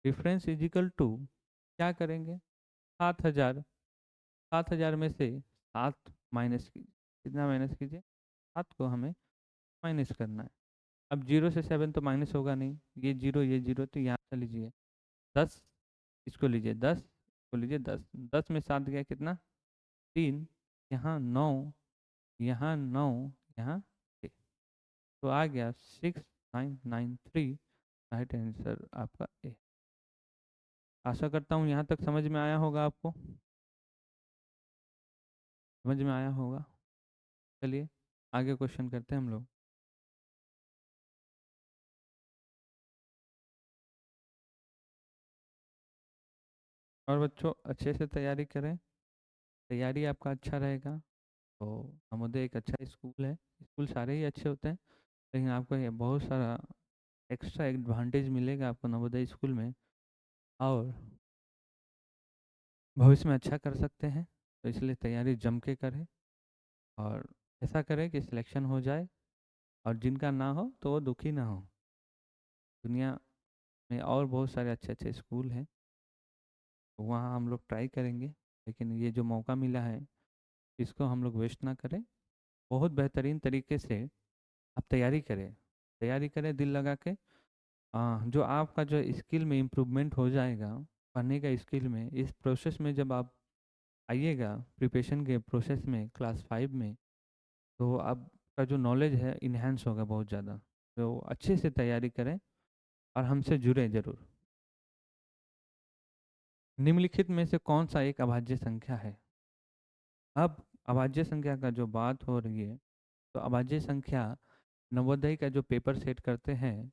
डिफरेंस इज इक्वल टू, क्या करेंगे? 7000, 7000 में से 7 माइनस कीजिए। कितना माइनस कीजिए? 7 को हमें माइनस करना है। अब 0 से 7 तो माइनस होगा नहीं, ये जीरो तो यहाँ से लीजिए 10, इसको लीजिए 10, इसको लीजिए 10, 10 में 7 गया कितना? 3, यहाँ 9, यहाँ 9, यहाँ 6, तो आ गया 6993। राइट आंसर आपका ए। आशा करता हूँ यहाँ तक समझ में आया होगा आपको, समझ में आया होगा। चलिए आगे क्वेश्चन करते हैं हम लोग। और बच्चों अच्छे से तैयारी करें, तैयारी आपका अच्छा रहेगा तो नवोदय एक अच्छा स्कूल है। स्कूल सारे ही अच्छे होते हैं, लेकिन आपको ये बहुत सारा एक्स्ट्रा एडवांटेज मिलेगा आपको नवोदय स्कूल में, और भविष्य में अच्छा कर सकते हैं। तो इसलिए तैयारी जम के करें, और ऐसा करें कि सिलेक्शन हो जाए, और जिनका ना हो तो वो दुखी ना हो। दुनिया में और बहुत सारे अच्छे अच्छे स्कूल हैं, तो वहाँ हम लोग ट्राई करेंगे, लेकिन ये जो मौका मिला है इसको हम लोग वेस्ट ना करें। बहुत बेहतरीन तरीके से आप तैयारी करें, तैयारी करें दिल लगा के। जो आपका जो स्किल में इम्प्रूवमेंट हो जाएगा, पढ़ने का स्किल में, इस प्रोसेस में जब आप आइएगा प्रिपरेशन के प्रोसेस में क्लास 5 में, तो आपका जो नॉलेज है इन्हेंस होगा बहुत ज़्यादा। तो अच्छे से तैयारी करें और हमसे जुड़ें ज़रूर। निम्नलिखित में से कौन सा एक अभाज्य संख्या है? अब अभाज्य संख्या का जो बात हो रही है, तो अभाज्य संख्या नवोदय का जो पेपर सेट करते हैं,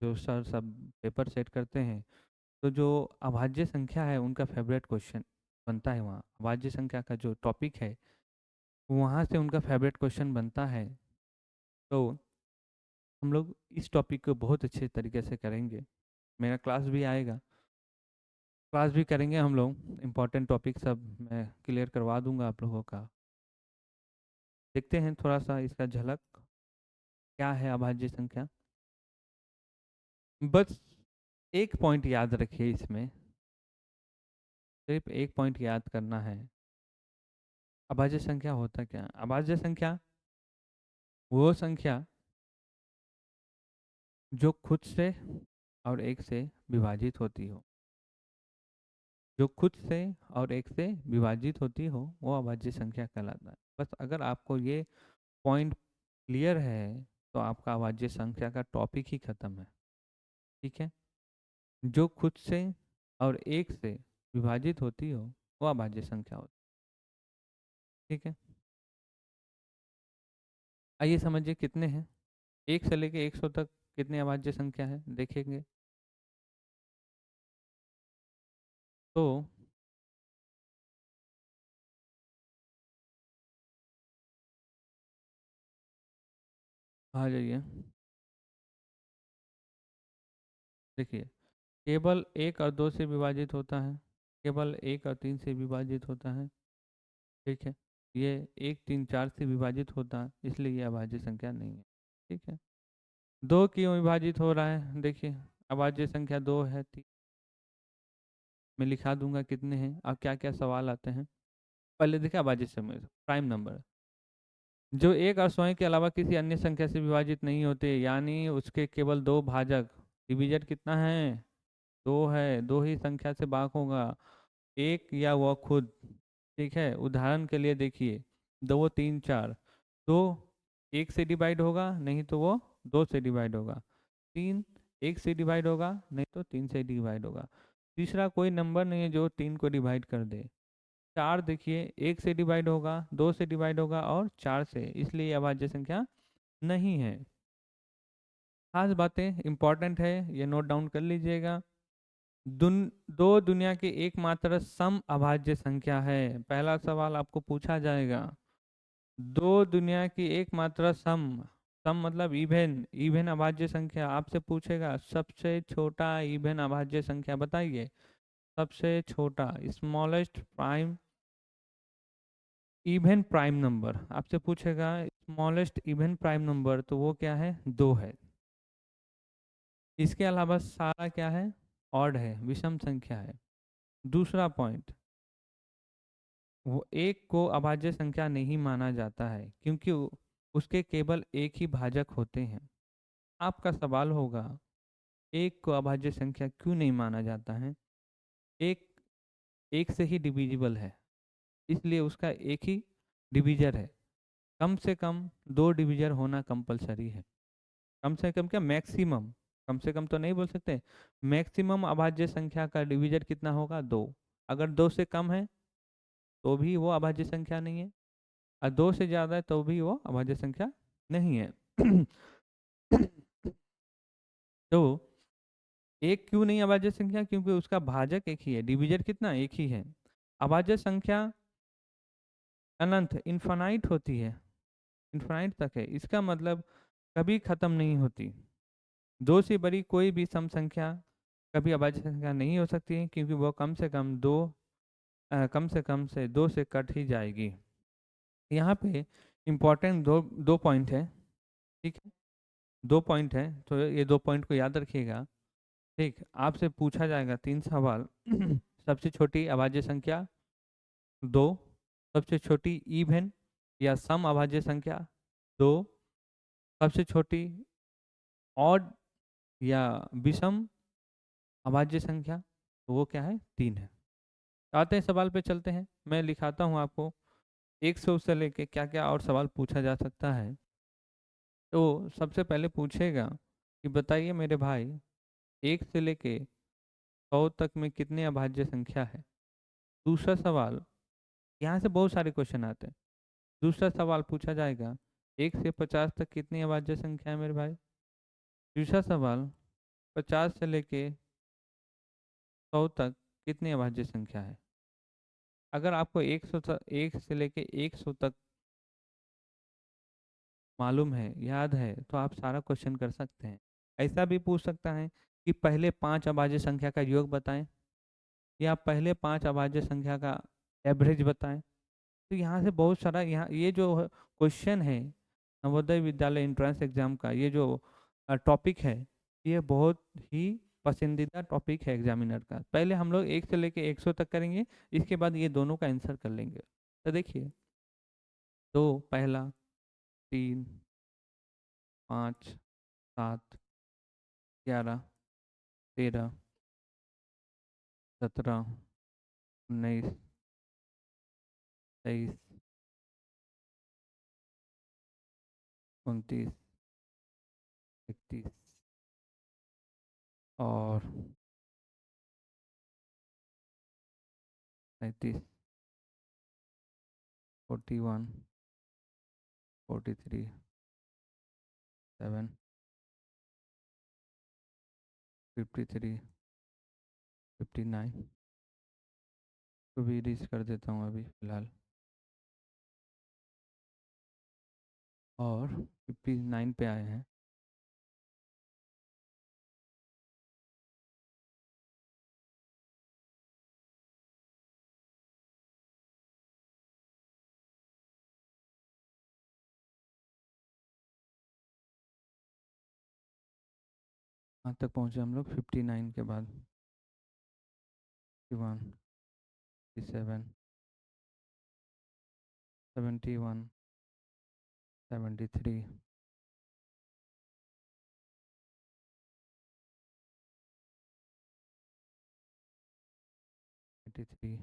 जो सर सब पेपर सेट करते हैं, तो जो अभाज्य संख्या है उनका फेवरेट क्वेश्चन बनता है। वहाँ अभाज्य संख्या का जो टॉपिक है वहाँ से उनका फेवरेट क्वेश्चन बनता है। तो हम लोग इस टॉपिक को बहुत अच्छे तरीके से करेंगे। मेरा क्लास भी आएगा, क्लास भी करेंगे हम लोग। इम्पोर्टेंट टॉपिक सब मैं क्लियर करवा दूंगा आप लोगों का। देखते हैं थोड़ा सा इसका झलक, क्या है अभाज्य संख्या। बस एक पॉइंट याद रखिए इसमें, सिर्फ एक पॉइंट याद करना है। अभाज्य संख्या होता क्या है? अभाज्य संख्या वो संख्या जो खुद से और एक से विभाजित होती हो, जो खुद से और एक से विभाजित होती हो वो अभाज्य संख्या कहलाता है। बस अगर आपको ये पॉइंट क्लियर है तो आपका अभाज्य संख्या का टॉपिक ही खत्म है। ठीक है, जो खुद से और एक से विभाजित होती हो वो अभाज्य संख्या होती है। ठीक है, आइए समझिए कितने हैं। 1 से लेके 100 तक कितने अभाज्य संख्या है देखेंगे। तो आ जाइए, देखिए केवल 1 और 2 से विभाजित होता है, केवल 1 और 3 से विभाजित होता है। ठीक है, ये 1 3 4 से विभाजित होता है, इसलिए ये अभाज्य संख्या नहीं है। ठीक है, 2 क्यों विभाजित हो रहा है? देखिए अभाज्य संख्या 2 है, मैं लिखा दूंगा कितने हैं। अब क्या क्या सवाल आते हैं, पहले देखिए अभाज्य संख्या प्राइम नंबर जो एक और स्वयं के अलावा किसी अन्य संख्या से विभाजित नहीं होते, यानी उसके केवल दो भाजक। डिवीजन कितना है? 2 है, 2 ही संख्या से भाग होगा, एक या वह खुद। ठीक है, उदाहरण के लिए देखिए 2 3 4, दो एक से डिवाइड होगा, नहीं तो वो 2 से डिवाइड होगा। 3 1 से डिवाइड होगा, नहीं तो 3 से डिवाइड होगा। तीसरा कोई नंबर नहीं है जो 3 को डिवाइड कर दे। 4 देखिए 1 से डिवाइड होगा, 2 से डिवाइड होगा और 4 से, इसलिए अभाज्य संख्या नहीं है। खास बातें इंपॉर्टेंट है, ये नोट डाउन कर लीजिएगा। दो दुनिया की एकमात्र सम अभाज्य संख्या है। पहला सवाल आपको पूछा जाएगा, दो दुनिया की एकमात्र सम, सम मतलब इवन, इवन अभाज्य संख्या आपसे पूछेगा, सबसे छोटा इवन अभाज्य संख्या बताइए। सबसे छोटा smallest prime even prime number आपसे पूछेगा, स्मॉलेस्ट इवन प्राइम नंबर, तो वो क्या है, दो है। इसके अलावा सारा क्या है, ऑड है, विषम संख्या है। दूसरा पॉइंट, वो एक को अभाज्य संख्या नहीं माना जाता है क्योंकि उसके केवल एक ही भाजक होते हैं। आपका सवाल होगा, एक को अभाज्य संख्या क्यों नहीं माना जाता है? एक एक से ही डिविजिबल है, इसलिए उसका एक ही डिविजर है। कम से कम दो डिविजर होना कंपलसरी है। कम से कम क्या, मैक्सिमम, कम से कम तो नहीं बोल सकते, मैक्सिमम अभाज्य संख्या का डिविजर कितना होगा, दो। अगर दो से कम है तो भी वो अभाज्य संख्या नहीं है, और दो से ज़्यादा है तो भी वो अभाज्य संख्या नहीं है। तो एक क्यों नहीं अभाज्य संख्या, क्योंकि उसका भाजक एक ही है, डिविजर कितना, एक ही है। अभाज्य संख्या अनंत इन्फानाइट होती है, इन्फानाइट तक है, इसका मतलब कभी खत्म नहीं होती। दो से बड़ी कोई भी सम संख्या कभी अभाज्य संख्या नहीं हो सकती क्योंकि वो कम से कम दो, कम से कम से दो से कट ही जाएगी। यहाँ पे इम्पोर्टेंट दो दो पॉइंट है, ठीक है, दो पॉइंट है, तो ये दो पॉइंट को याद रखिएगा। ठीक, आपसे पूछा जाएगा तीन सवाल। सबसे छोटी अभाज्य संख्या दो, सबसे छोटी इवन या सम अभाज्य संख्या दो, सबसे छोटी ऑड या विषम अभाज्य संख्या, तो वो क्या है, तीन है। आते हैं सवाल पे, चलते हैं, मैं लिखाता हूँ आपको एक से उससे लेके क्या क्या और सवाल पूछा जा सकता है। तो सबसे पहले पूछेगा कि बताइए मेरे भाई, एक से लेके 100 तक में कितने अभाज्य संख्या है। दूसरा सवाल, यहाँ से बहुत सारे क्वेश्चन आते हैं। दूसरा सवाल पूछा जाएगा, 1 से 50 तक कितनी अभाज्य संख्या है मेरे भाई। तीसरा सवाल, 50 से लेके 100 तक कितनी अभाज्य संख्या है। अगर आपको 1 से लेके 100 तक मालूम है, याद है, तो आप सारा क्वेश्चन कर सकते हैं। ऐसा भी पूछ सकता है कि पहले 5 अभाज्य संख्या का योग बताएं, या पहले 5 अभाज्य संख्या का एवरेज बताएं। तो यहाँ से बहुत सारा, यहाँ ये जो क्वेश्चन है नवोदय विद्यालय एंट्रेंस एग्जाम का, ये जो टॉपिक है, ये बहुत ही पसंदीदा टॉपिक है एग्जामिनर का। पहले हम लोग 1 से लेके 100 तक करेंगे, इसके बाद ये दोनों का आंसर कर लेंगे। तो देखिए, तो पहला, 3, 5, 7, 11, 13, 17, 19, 23, 29, 31 और 33, 41, 43, 7, 53, 59 को भी रीच कर देता हूँ अभी फ़िलहाल, और 59 पे आए हैं। कहाँ तक पहुँचे हम लोग, 59 के बाद 51, 57, 71, 73, 83।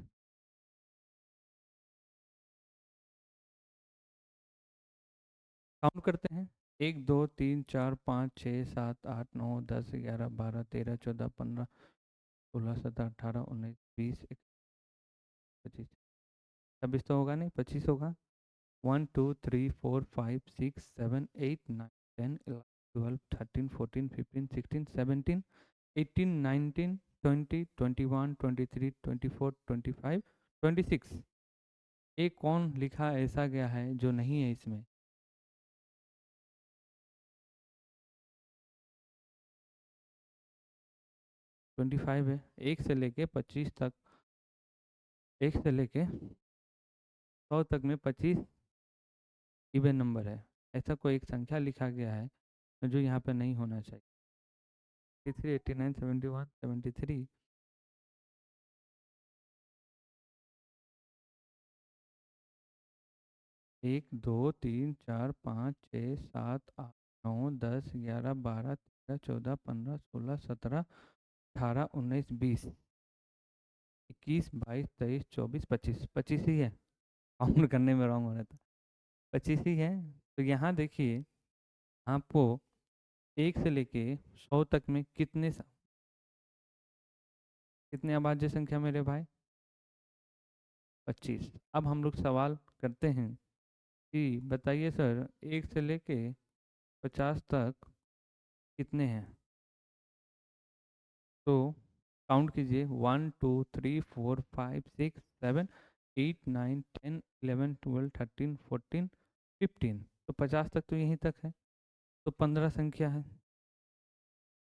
काउंट करते हैं, 1 2 3 4 5 6 7 8 9 10 11 12 13 14 15 16 17 18 19 20 21 25, 26 तो होगा नहीं, 25 होगा। 1 2 3 4 5 6 7 8 9 10 11 12 13 14 15 16 17 18 19 20, 21, 23, 24, 25, 26। एक कौन लिखा ऐसा गया है जो नहीं है इसमें? 25 है, 1 से लेके 25 तक, 1 से लेके 100 तक में 25 इवन नंबर है। ऐसा कोई एक संख्या लिखा गया है जो यहाँ पे नहीं होना चाहिए। 83, 89, 71, 73। 1, 2, 3, 4, 5, 6, 7, 8, 9, 10, 11, 12, 13, 14, 15, 16, 17, 18, 19, 20, 21, 22, 23, 24, 25। 25 ही है, काउंट करने में रॉन्ग हो रहा था। 25 ही है। तो यहाँ देखिए आपको 1 से लेके 100 तक में कितने अभाज्य संख्या मेरे भाई? 25। अब हम लोग सवाल करते हैं कि बताइए सर 1 से लेके 50 तक कितने हैं? तो काउंट कीजिए, 1, 2, 3, 4, 5, 6, 7, 8, 9, 10, 11, 12, 13, 14, 15। तो 50 तक तो यहीं तक है, तो 15 संख्या है।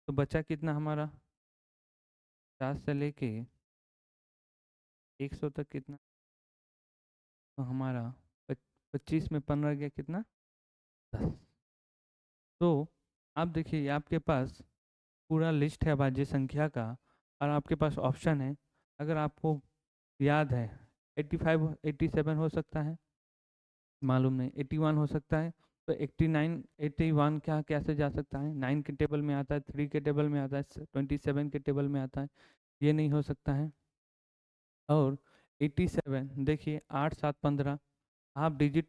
तो बचा कितना हमारा? 50 से लेके 100 तक कितना? तो हमारा 25 में 15 गया कितना? 10। तो आप देखिए आपके पास पूरा लिस्ट है अभाज्य संख्या का, और आपके पास ऑप्शन है। अगर आपको याद है 85, 87 हो सकता है, मालूम नहीं 81 हो सकता है, तो 89, 81 क्या कैसे जा सकता है? 9 के टेबल में आता है, 3 के टेबल में आता है, 27 के टेबल में आता है, ये नहीं हो सकता है। और 87 देखिए 8, 7, 15, आप डिजिट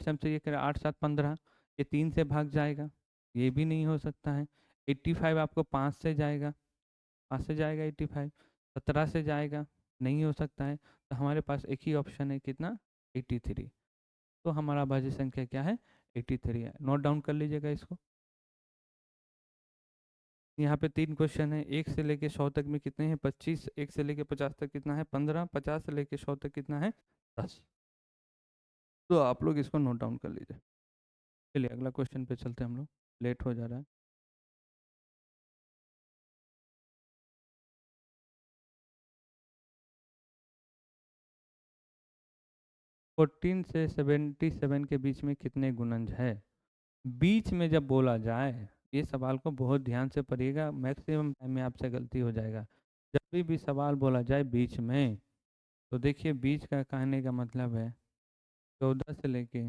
सम से ये करें 8, 7, 15, ये 3 से भाग जाएगा, ये भी नहीं हो सकता है। 85 आपको 5 से जाएगा, 5 से जाएगा 85, 17 से जाएगा, नहीं हो सकता है। तो हमारे पास एक ही ऑप्शन है, कितना? 83। तो हमारा भाज्य संख्या क्या है? 83 है। नोट डाउन कर लीजिएगा इसको। यहाँ पे 3 क्वेश्चन है। 1 से लेके 100 तक में कितने हैं? 25। 1 से लेके 50 तक कितना है? 15। 50 से लेके 100 तक कितना है? 10। तो आप लोग इसको नोट डाउन कर लीजिए। चलिए अगला क्वेश्चन पे चलते हैं हम लोग, लेट हो जा रहा है। 14 से 77 के बीच में कितने गुणज है? बीच में जब बोला जाए, ये सवाल को बहुत ध्यान से पढ़िएगा, मैक्सिमम टाइम में आपसे गलती हो जाएगा। जब भी सवाल बोला जाए बीच में, तो देखिए बीच का कहने का मतलब है 14 से लेके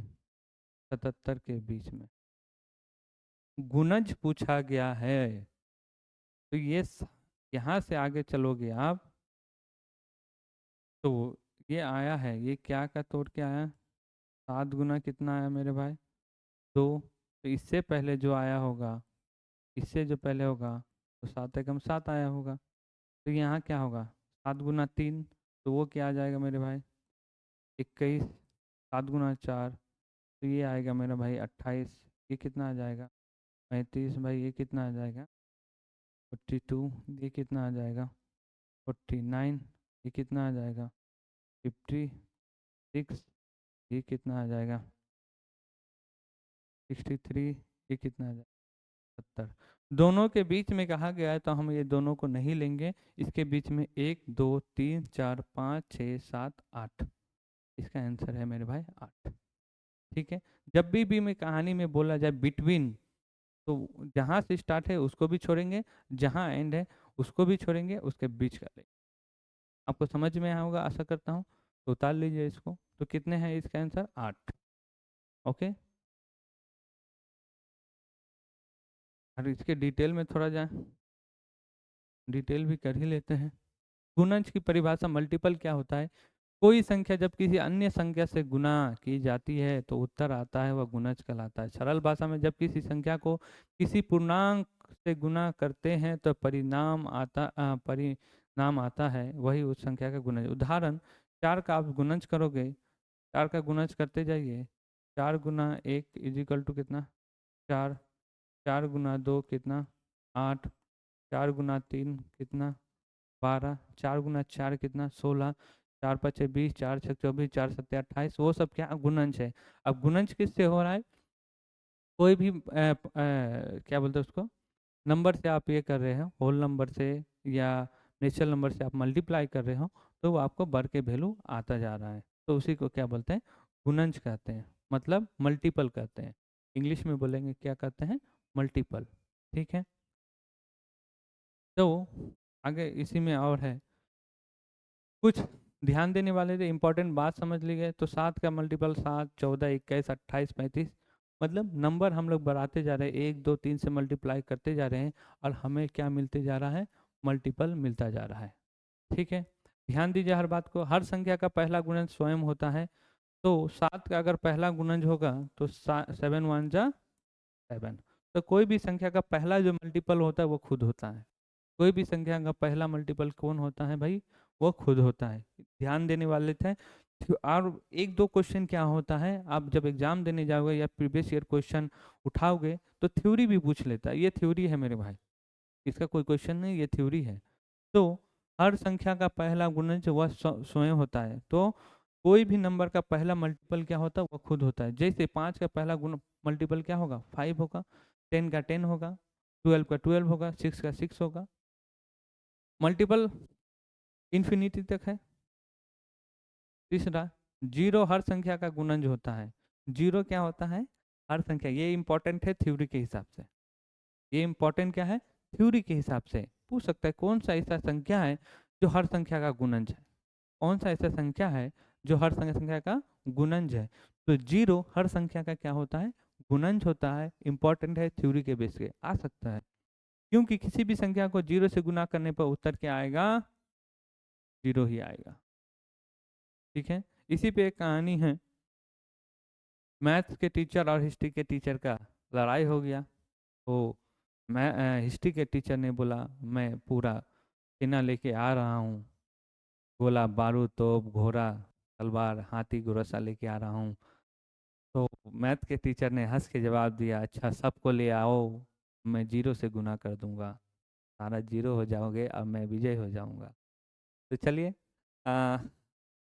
77 के बीच में गुणज पूछा गया है। तो यहाँ से आगे चलोगे आप, तो ये आया है, ये क्या का तोड़ के आया? 7 गुना कितना आया मेरे भाई? 2। तो इससे पहले जो आया होगा, इससे जो पहले होगा, तो 7 एकम 7 आया होगा। तो यहाँ क्या होगा? 7 गुना 3, तो वो क्या आ जाएगा मेरे भाई? 21। 7 गुना 4, तो ये आएगा मेरा भाई 28। ये कितना आ जाएगा? 35। भाई ये कितना आ जाएगा? 42। ये कितना आ जाएगा? 49। ये कितना आ जाएगा? 56। ये कितना आ जाएगा? 63। ये कितना आ जाएगा? 70। दोनों के बीच में कहा गया है, तो हम ये दोनों को नहीं लेंगे। इसके बीच में 1, 2, 3, 4, 5, 6, 7, 8, इसका आंसर है मेरे भाई 8। ठीक है। जब भी मैं कहानी में बोला जाए बिटवीन, तो जहाँ से स्टार्ट है उसको भी छोड़ेंगे, जहाँ एंड है उसको भी छोड़ेंगे, उसके बीच का लेंगे। आपको समझ में आया होगा आशा करता हूँ। तो उतार लीजिए इसको। तो कितने हैं इसका आंसर? 8। ओके। और इसके डिटेल में थोड़ा जाए, डिटेल भी कर ही लेते हैं। गुणज की परिभाषा मल्टीपल क्या होता है? कोई संख्या जब किसी अन्य संख्या से गुना की जाती है तो उत्तर आता है, वह गुणज कहलाता है। सरल भाषा में जब किसी संख्या को किसी पूर्णांक से गुना करते हैं तो परिणाम आता है, वही उस संख्या का गुणज। उदाहरण, 4 का आप गुणज करोगे, 4 का गुणज करते जाइए, 4 गुना 1 इजिकल टू कितना? 4। 4 गुना 2 कितना? 8। 4 गुना 3 कितना 12, 4 गुना 4 कितना 16, 4 पचे 20, 4 छक 24, 4 सत्ते 28, वो सब क्या गुणज है। अब गुणज किससे हो रहा है, कोई भी क्या बोलते हैं उसको, नंबर से आप ये कर रहे हो, होल नंबर से या नेचुरल नंबर से आप मल्टीप्लाई कर रहे हो, तो वो आपको बढ़ के वैल्यू आता जा रहा है, तो उसी को क्या बोलते हैं, गुणज कहते हैं, मतलब मल्टीपल कहते हैं। इंग्लिश में बोलेंगे क्या कहते हैं, मल्टीपल। ठीक है, तो आगे इसी में और है कुछ ध्यान देने वाले थे, इंपॉर्टेंट बात समझ ली गए। तो 7 का मल्टीपल 7, 14, 21, 28, 35, मतलब नंबर हम लोग बढ़ाते जा रहे हैं, 1, 2, 3 से मल्टीप्लाई करते जा रहे हैं और हमें क्या मिलते जा रहा है, मल्टीपल मिलता जा रहा है। ठीक है, ध्यान दीजिए हर बात को। हर संख्या का पहला गुणज स्वयं होता है, तो 7 का अगर पहला गुणज होगा तो 7 1 जा 7, तो कोई भी संख्या का पहला जो मल्टीपल होता है वो खुद होता है। कोई भी संख्या का पहला मल्टीपल कौन होता है भाई, वो खुद होता है। ध्यान देने वाले थे। और एक दो क्वेश्चन क्या होता है, आप जब एग्जाम देने जाओगे या प्रीवियस ईयर क्वेश्चन उठाओगे तो थ्योरी भी पूछ लेता है, ये थ्योरी है मेरे भाई, इसका कोई क्वेश्चन नहीं, ये थ्योरी है। तो हर संख्या का पहला गुणज वह स्वयं होता है, तो कोई भी नंबर का पहला मल्टीपल क्या होता है, वो खुद होता है। जैसे 5 का पहला गुण मल्टीपल क्या होगा, 5 होगा, 10 का 10 होगा, 12 का 12 होगा, 6 का 6 होगा। मल्टीपल इन्फिनिटी तक है। तीसरा, जीरो हर संख्या का गुणज होता है। जीरो क्या होता है, हर संख्या, ये इंपॉर्टेंट है थ्योरी के हिसाब से, ये इंपॉर्टेंट क्या है, थ्योरी के हिसाब से पूछ सकता है कौन सा ऐसा संख्या है जो हर संख्या का गुणज है, कौन सा ऐसा संख्या है जो हर संख्या का गुणज है। तो जीरो हर संख्या का क्या होता है, गुणज होता है। इंपॉर्टेंट है, थ्योरी के बेस पे आ सकता है, क्योंकि किसी भी संख्या को जीरो से गुना करने पर उत्तर क्या आएगा, जीरो ही आएगा। ठीक है, इसी पे एक कहानी है, मैथ्स के टीचर और हिस्ट्री के टीचर का लड़ाई हो गया। तो मैं हिस्ट्री के टीचर ने बोला मैं पूरा सेना लेके आ रहा हूँ, गोला बारूद तोप घोड़ा तलवार हाथी घोड़सा लेके आ रहा हूँ। तो मैथ के टीचर ने हंस के जवाब दिया, अच्छा सबको ले आओ, मैं जीरो से गुना कर दूंगा, सारा जीरो हो जाओगे और मैं विजय हो जाऊंगा। तो चलिए,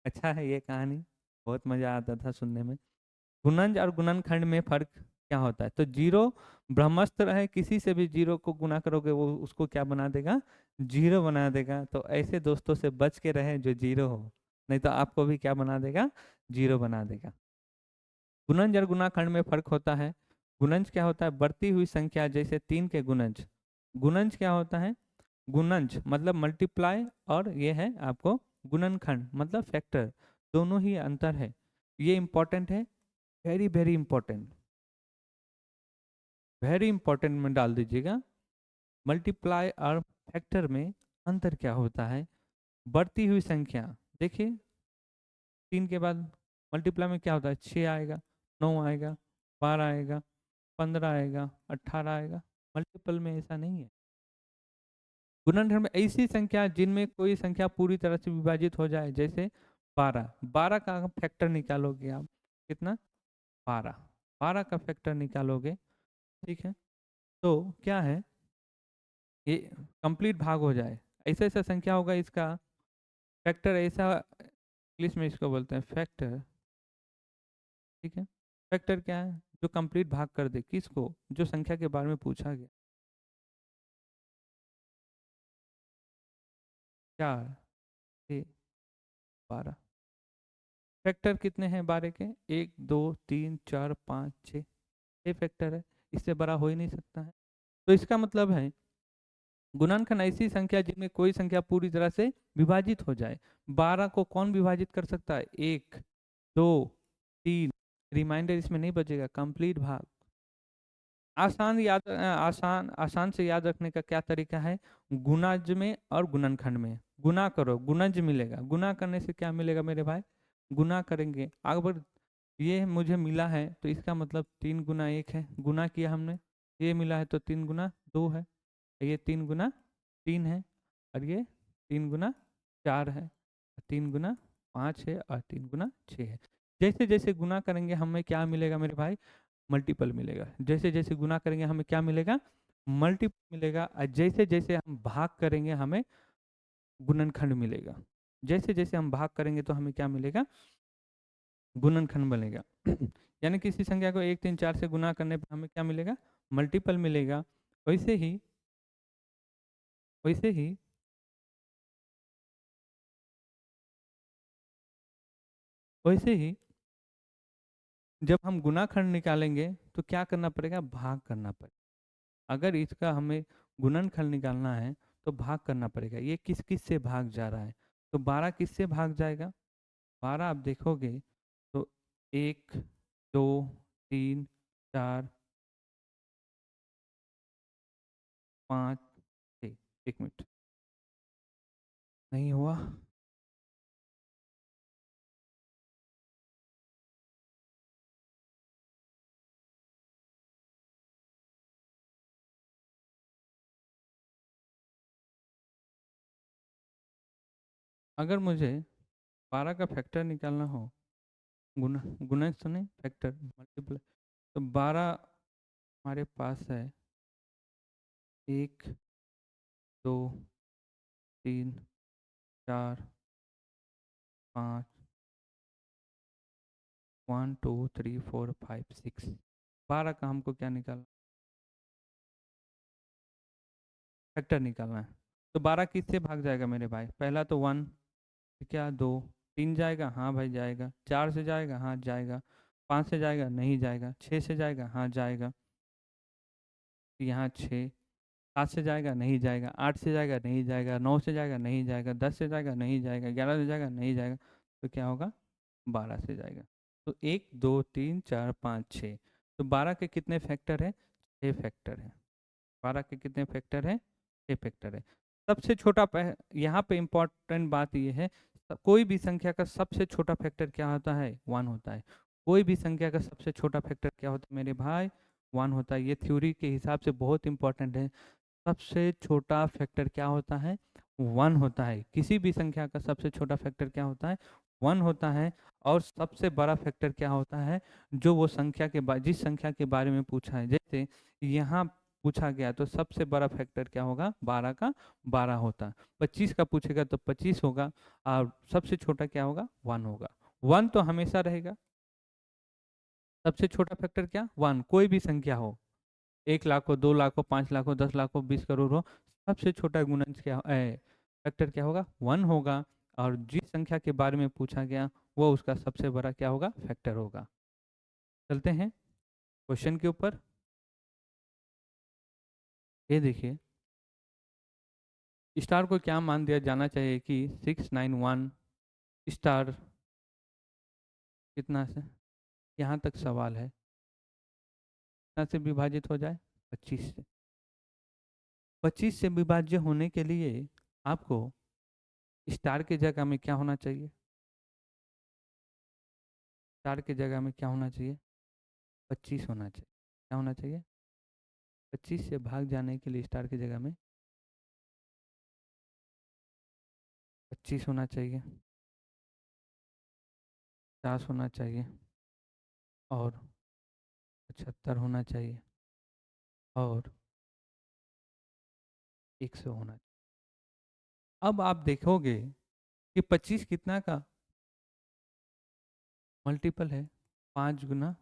अच्छा है ये कहानी, बहुत मज़ा आता था सुनने में। गुणज और गुणनखंड में फर्क क्या होता है, तो जीरो ब्रह्मास्त्र है, किसी से भी जीरो को गुना करोगे वो उसको क्या बना देगा, जीरो बना देगा। तो ऐसे दोस्तों से बच के रहे जो जीरो हो, नहीं तो आपको भी क्या बना देगा, जीरो बना देगा। गुणज और गुणाखंड में फर्क होता है। गुणज क्या होता है, बढ़ती हुई संख्या, जैसे 3 के गुणज। गुणज क्या होता है, गुणज मतलब मल्टीप्लाई, और ये है आपको गुणनखंड मतलब फैक्टर, दोनों ही अंतर है। ये इंपॉर्टेंट है, very very important, very important में डाल दीजिएगा। मल्टीप्लाई और फैक्टर में अंतर क्या होता है, बढ़ती हुई संख्या, देखिए 3 के बाद मल्टीप्लाई में क्या होता है, 6 आएगा, 9 आएगा, 12 आएगा, 15 आएगा, 18 आएगा। मल्टीपल में ऐसा नहीं है। गुणनखंड में ऐसी संख्या जिनमें कोई संख्या पूरी तरह से विभाजित हो जाए, जैसे 12, 12 का फैक्टर निकालोगे आप कितना, 12, 12 का फैक्टर निकालोगे, ठीक है, तो क्या है, ये कंप्लीट भाग हो जाए, ऐसा ऐसा संख्या होगा इसका फैक्टर, ऐसा इंग्लिश में इसको बोलते हैं फैक्टर। ठीक है, फैक्टर क्या है, जो कंप्लीट भाग कर दे, किसको, जो संख्या के बारे में पूछा गया। 4, 6, 12, फैक्टर कितने हैं 12 के, 1, 2, 3, 4, 5, 6, ये फैक्टर है, इससे बड़ा हो ही नहीं सकता है। तो इसका मतलब है गुणनखंड ऐसी संख्या जिनमें कोई संख्या पूरी तरह से विभाजित हो जाए। 12 को कौन विभाजित कर सकता है, 1, 2, 3, रिमाइंडर इसमें नहीं बचेगा, कंप्लीट भाग। आसान आसान से याद रखने का क्या तरीका है, गुणाज में और गुणनखंड में गुना करो, गुणज मिलेगा, गुना करने से क्या मिलेगा मेरे भाई, गुना करेंगे, अगर ये मुझे मिला है तो इसका मतलब 3 गुना 1 है, गुना किया हमने, ये मिला है तो 3 गुना 2 है, ये 3 गुना 3 है, और ये 3 गुना 4 है, 3 गुना 5 है, और 3 गुना 6 है। जैसे जैसे गुना करेंगे हमें क्या मिलेगा मेरे भाई, मल्टीपल मिलेगा। जैसे जैसे गुना करेंगे हमें क्या मिलेगा, मल्टीपल मिलेगा, और जैसे जैसे हम भाग करेंगे हमें गुणनखंड मिलेगा। जैसे जैसे हम भाग करेंगे तो हमें क्या मिलेगा, गुणनखंड बनेगा। यानी किसी संख्या को 1 3 4 से गुना करने पर हमें क्या मिलेगा, मल्टीपल मिलेगा। वैसे ही वैसे ही वैसे ही जब हम गुणाखंड निकालेंगे तो क्या करना पड़ेगा, भाग करना पड़ेगा। अगर इसका हमें गुणनखंड निकालना है तो भाग करना पड़ेगा। ये किस किस से भाग जा रहा है, तो 12 किस से भाग जाएगा, 12 आप देखोगे तो 1 2 3 4 5 6। 1 मिनट, नहीं हुआ। अगर मुझे 12 का फैक्टर निकालना हो, गुना गुना सुने फैक्टर मल्टीप्लाई, तो 12 हमारे पास है 1 2 3 4 5 1 2 3 4 5 6। 12 का हमको क्या निकालना, फैक्टर निकालना है। तो 12 किससे भाग जाएगा मेरे भाई, पहला तो 1, क्या 2, 3 जाएगा, हाँ भाई जाएगा, 4 से जाएगा, हाँ जाएगा, 5 से जाएगा, नहीं जाएगा, 6 से जाएगा, हाँ जाएगा, यहाँ 6, 7 से जाएगा, नहीं जाएगा, 8 से जाएगा, नहीं जाएगा, 9 से जाएगा, नहीं जाएगा, 10 से जाएगा, नहीं जाएगा, 11 से जाएगा, नहीं जाएगा, तो क्या होगा, 12 से जाएगा। तो 1 2 3 4 5 6, तो 12 के कितने फैक्टर है, 6 फैक्टर है। 12 के कितने फैक्टर है, 6 फैक्टर है। सबसे छोटा यहाँ पे इम्पोर्टेंट बात ये है, कोई भी संख्या का सबसे छोटा फैक्टर क्या होता है, 1 होता है। कोई भी संख्या का सबसे छोटा फैक्टर क्या होता है मेरे भाई, 1 होता है। ये थ्योरी के हिसाब से बहुत इंपॉर्टेंट है। सबसे छोटा फैक्टर क्या होता है, 1 होता है। किसी भी संख्या का सबसे छोटा फैक्टर क्या होता है, 1 होता है। और सबसे बड़ा फैक्टर क्या होता है, जो वो संख्या के जिस संख्या के बारे में पूछा है, जैसे यहाँ पूछा गया तो सबसे बड़ा फैक्टर क्या होगा, 12 का 12 होता। 25 का पूछेगा तो 25 होगा, और सबसे छोटा क्या होगा, 1 होगा। 1 तो हमेशा रहेगा। सबसे छोटा फैक्टर क्या, 1। कोई भी संख्या हो, 1 लाख हो, 2 लाख हो, 5 लाख हो, 10 लाख हो, 20 करोड़ हो, सबसे छोटा गुणज क्या फैक्टर क्या होगा, 1 होगा। और जिस संख्या के बारे में पूछा गया वो उसका सबसे बड़ा क्या होगा, फैक्टर होगा। चलते हैं क्वेश्चन के ऊपर। ये देखिए, स्टार को क्या मान दिया जाना चाहिए कि 691 स्टार कितना से, यहाँ तक सवाल है, कितना से विभाजित हो जाए, 25 से। 25 से विभाज्य होने के लिए आपको स्टार की जगह में क्या होना चाहिए, स्टार की जगह में क्या होना चाहिए, 25 होना चाहिए। क्या होना चाहिए, 25 से भाग जाने के लिए स्टार की जगह में 25 होना चाहिए, 50 होना चाहिए, और 75 होना चाहिए, और 100 होना चाहिए। अब आप देखोगे कि 25 कितना का मल्टीपल है, 5 गुना।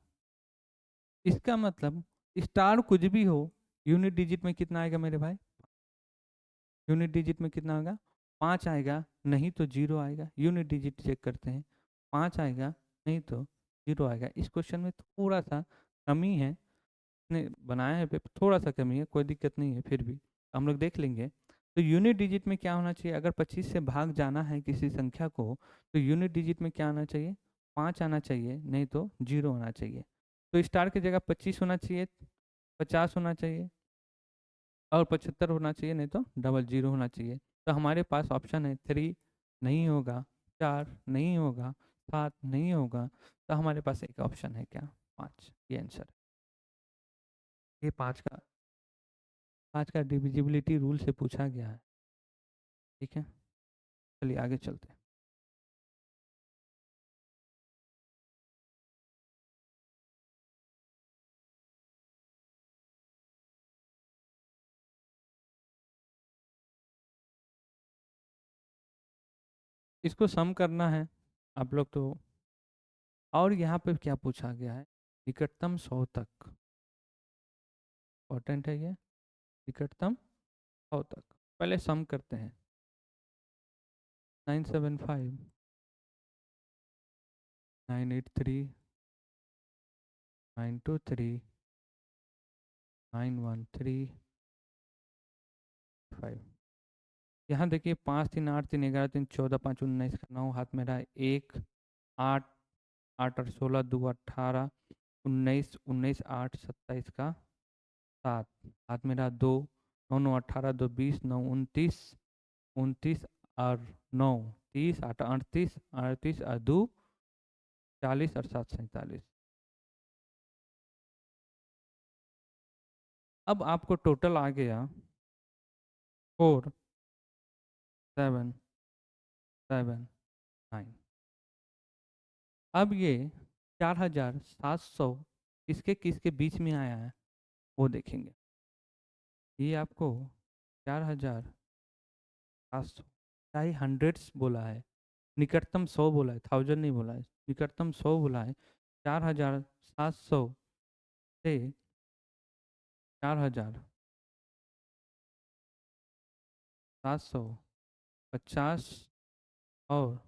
इसका मतलब स्टार कुछ भी हो, यूनिट डिजिट में कितना आएगा मेरे भाई, यूनिट डिजिट में कितना होगा, 5 आएगा, नहीं तो 0 आएगा। यूनिट डिजिट चेक करते हैं, 5 आएगा, नहीं तो 0 आएगा। इस क्वेश्चन में थोड़ा सा कमी है, ने बनाया है पेपर, थोड़ा सा कमी है, कोई दिक्कत नहीं है, फिर भी हम लोग देख लेंगे। तो यूनिट डिजिट में क्या होना चाहिए, अगर 25 से भाग जाना है किसी संख्या को, तो यूनिट डिजिट में क्या आना चाहिए, 5 आना चाहिए, नहीं तो 0 होना चाहिए। तो स्टार की जगह 25 होना चाहिए, 50 होना चाहिए, और 75 होना चाहिए, नहीं तो 00 होना चाहिए। तो हमारे पास ऑप्शन है 3 नहीं होगा, 4 नहीं होगा, 7 नहीं होगा, तो हमारे पास एक ऑप्शन है क्या, 5। ये आंसर है। ये 5 का डिविजिबिलिटी रूल से पूछा गया है। ठीक है, चलिए आगे चलते हैं। इसको सम करना है आप लोग तो। और यहाँ पे क्या पूछा गया है, निकटतम 100 तक, इम्पोर्टेंट है ये, निकटतम 100 तक। पहले सम करते हैं, 975, 983, 923, 913, 5। यहाँ देखिए 5 3 8 3 11 3 14 5 19 का 9 हाथ में रहा, 1 8 8 और 16 2 18 19 19 8 27 का 7 हाथ में रहा, 2 9 9 18 2 20 9 29 29 और 9 30 8 38 38 और 2 40 और 7 47। अब आपको टोटल आ गया 4 7 7 9। अब ये 4700 किसके किसके बीच में आया है वो देखेंगे। ये आपको 4700 ढाई हंड्रेड्स बोला है, निकटतम 100 बोला है, 1000 नहीं बोला है, निकटतम 100 बोला है। 4700 से 4750 और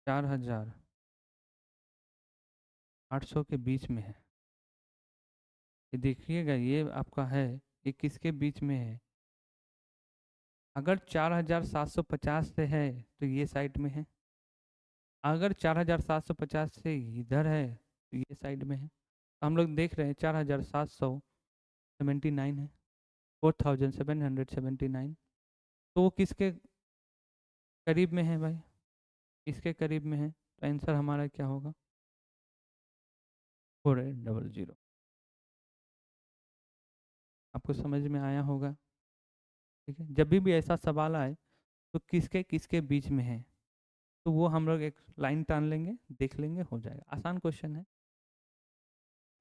4800 के बीच में है। ये देखिएगा, ये आपका है, ये किसके बीच में है। अगर 4750 से है तो ये साइड में है, अगर 4750 से इधर है तो ये साइड में है। तो हम लोग देख रहे हैं 4779 है, 4779। तो वो किसके करीब में है भाई, इसके करीब में है, तो आंसर हमारा क्या होगा, 4800। आपको समझ में आया होगा। ठीक है, जब भी ऐसा सवाल आए तो किसके किसके बीच में है, तो वो हम लोग एक लाइन टान लेंगे, देख लेंगे, हो जाएगा। आसान क्वेश्चन है,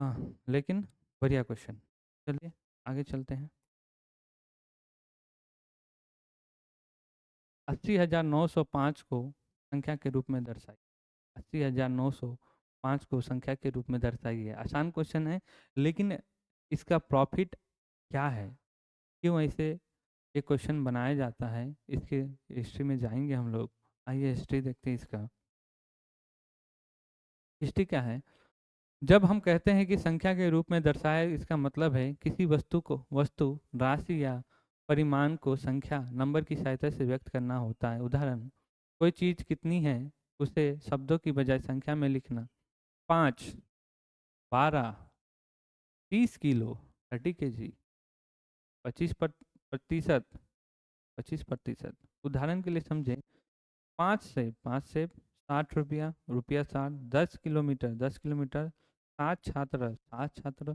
हाँ, लेकिन बढ़िया क्वेश्चन। चलिए आगे चलते हैं। 80,905 को संख्या के रूप में दर्शाइए। 80,905 को संख्या के रूप में दर्शाइए। आसान क्वेश्चन है, लेकिन इसका प्रॉफिट क्या है, क्यों ऐसे ये क्वेश्चन बनाया जाता है, इसके हिस्ट्री में जाएंगे हम लोग। आइए हिस्ट्री देखते हैं इसका। हिस्ट्री क्या है, जब हम कहते हैं कि संख्या के रूप में दर्शाया, इसका मतलब है किसी वस्तु राशि या परिमाण को संख्या नंबर की सहायता से व्यक्त करना होता है। उदाहरण, कोई चीज़ कितनी है उसे शब्दों की बजाय संख्या में लिखना। 5, 12, 30 किलो, 30 kg, 25%, 25%। उदाहरण के लिए समझें, 5 सेब 60 रुपया, रुपया 60, 10 किलोमीटर 10 किलोमीटर, 7 छात्र 7 छात्र,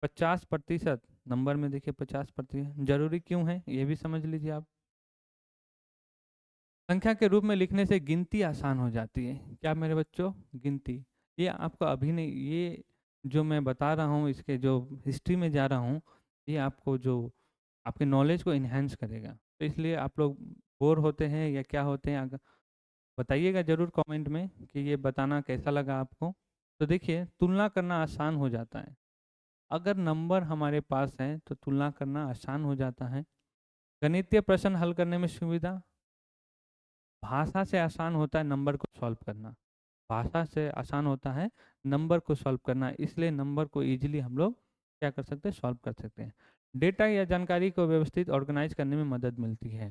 50%, नंबर में देखिए 50%। जरूरी क्यों है ये भी समझ लीजिए आप। संख्या के रूप में लिखने से गिनती आसान हो जाती है। क्या मेरे बच्चों, गिनती। ये आपको अभी नहीं, ये जो मैं बता रहा हूँ, इसके जो हिस्ट्री में जा रहा हूँ, ये आपको जो आपके नॉलेज को इन्हेंस करेगा। तो इसलिए आप लोग बोर होते हैं या क्या होते हैं, बताइएगा ज़रूर कमेंट में कि ये बताना कैसा लगा आपको। तो देखिए, तुलना करना आसान हो जाता है। अगर नंबर हमारे पास है तो तुलना करना आसान हो जाता है। गणितीय प्रश्न हल करने में सुविधा, भाषा से आसान होता है नंबर को सॉल्व करना, भाषा से आसान होता है नंबर को सॉल्व करना, इसलिए नंबर को इजीली हम लोग क्या कर सकते हैं, सॉल्व कर सकते हैं। डेटा या जानकारी को व्यवस्थित ऑर्गेनाइज करने में मदद मिलती है।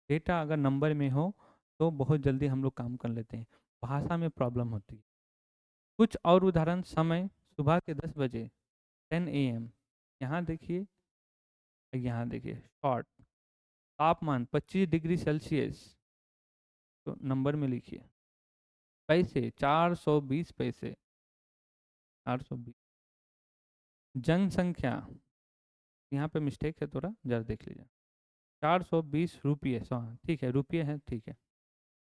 डेटा अगर नंबर में हो तो बहुत जल्दी हम लोग काम कर लेते हैं, भाषा में प्रॉब्लम होती है। कुछ और उदाहरण, समय सुबह के 10 बजे, 10 AM। यहाँ देखिए, यहाँ देखिए शॉर्ट, तापमान 25 डिग्री सेल्सियस, तो नंबर में लिखिए। पैसे 420 पैसे, 420। जनसंख्या, यहाँ पे मिस्टेक है थोड़ा, जरा देख लीजिए, 420 रुपये, ठीक है, रुपये है, ठीक है।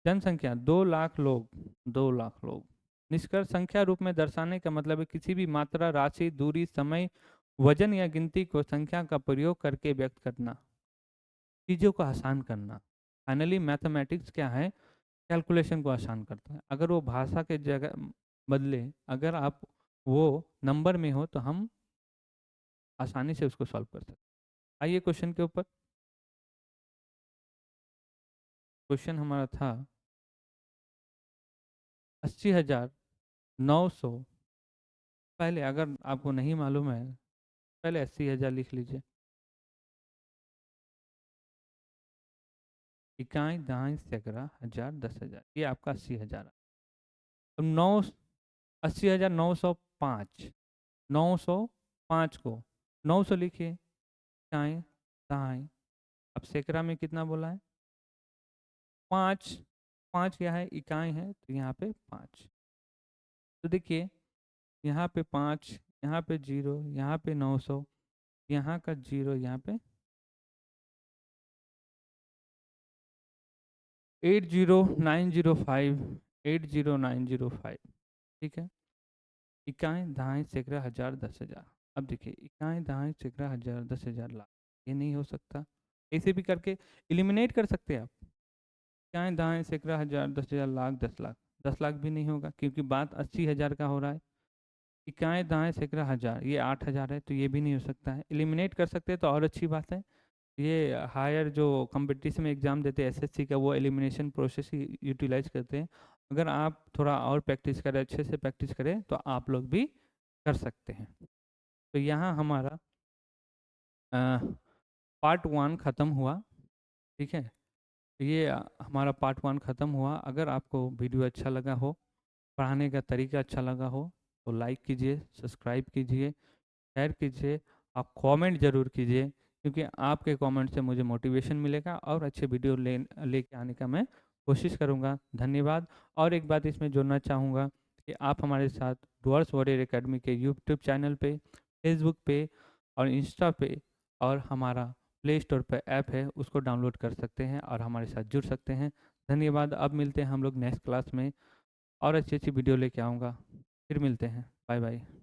जनसंख्या 2 लाख लोग, 2 लाख लोग। निष्कर्ष, संख्या रूप में दर्शाने का मतलब है किसी भी मात्रा, राशि, दूरी, समय, वजन या गिनती को संख्या का प्रयोग करके व्यक्त करना, चीज़ों को आसान करना। फाइनली मैथमेटिक्स क्या है, कैलकुलेशन को आसान करता है। अगर वो भाषा के जगह बदले अगर आप वो नंबर में हो तो हम आसानी से उसको सॉल्व कर सकते हैं। आइए क्वेश्चन के ऊपर। क्वेश्चन हमारा था 80,900। पहले अगर आपको नहीं मालूम है, पहले 80,000 लिख लीजिए। इकाई, दहाई, सैकड़ा, हजार, 10,000, ये आपका 80,000। अब 80,905, 905 को 900 लिखिए, इकाई, दहाई। अब सैकड़ा में कितना बोला है? 5। 5 क्या है? इकाई है, तो यहाँ पे 5। तो देखिए, यहाँ पे 5, यहाँ पे 0, यहाँ पे 900, यहाँ का 0, यहाँ पे 80905, 80905। ठीक है। इकाई, दहाई, सैकड़ा, हजार, 10,000। अब देखिए, इकाई, दहाई, सैकड़ा, हजार, 10,000, लाख, ये नहीं हो सकता। ऐसे भी करके एलिमिनेट कर सकते हैं आप। इकाई, दहाई, सैकड़ा, हजार, 10,000, लाख, 10 लाख। 10 लाख भी नहीं होगा क्योंकि बात 80,000 का हो रहा है। इकाई, दहाई, सैकड़ा, हजार, ये 8,000 है, तो ये भी नहीं हो सकता है। एलिमिनेट कर सकते हैं तो और अच्छी बात है। ये हायर जो कंपटीशन में एग्ज़ाम देते हैं एसएससी का, वो एलिमिनेशन प्रोसेस ही यूटिलाइज करते हैं। अगर आप थोड़ा और प्रैक्टिस करें, अच्छे से प्रैक्टिस करें, तो आप लोग भी कर सकते हैं। तो यहाँ हमारा पार्ट 1 ख़त्म हुआ। ठीक है, ये हमारा पार्ट 1 ख़त्म हुआ। अगर आपको वीडियो अच्छा लगा हो, पढ़ाने का तरीका अच्छा लगा हो, तो लाइक कीजिए, सब्सक्राइब कीजिए, शेयर कीजिए, आप कमेंट ज़रूर कीजिए, क्योंकि आपके कमेंट से मुझे मोटिवेशन मिलेगा और अच्छे वीडियो लेके आने का मैं कोशिश करूँगा। धन्यवाद। और एक बात इसमें जोड़ना चाहूँगा कि आप हमारे साथ डुअर्स वॉरियर एकेडमी के यूट्यूब चैनल पे, फेसबुक पे और इंस्टा पे, और हमारा प्ले स्टोर पर ऐप है, उसको डाउनलोड कर सकते हैं और हमारे साथ जुड़ सकते हैं। धन्यवाद। अब मिलते हैं हम लोग नेक्स्ट क्लास में, और अच्छी अच्छी वीडियो लेके आऊँगा। फिर मिलते हैं। Bye bye.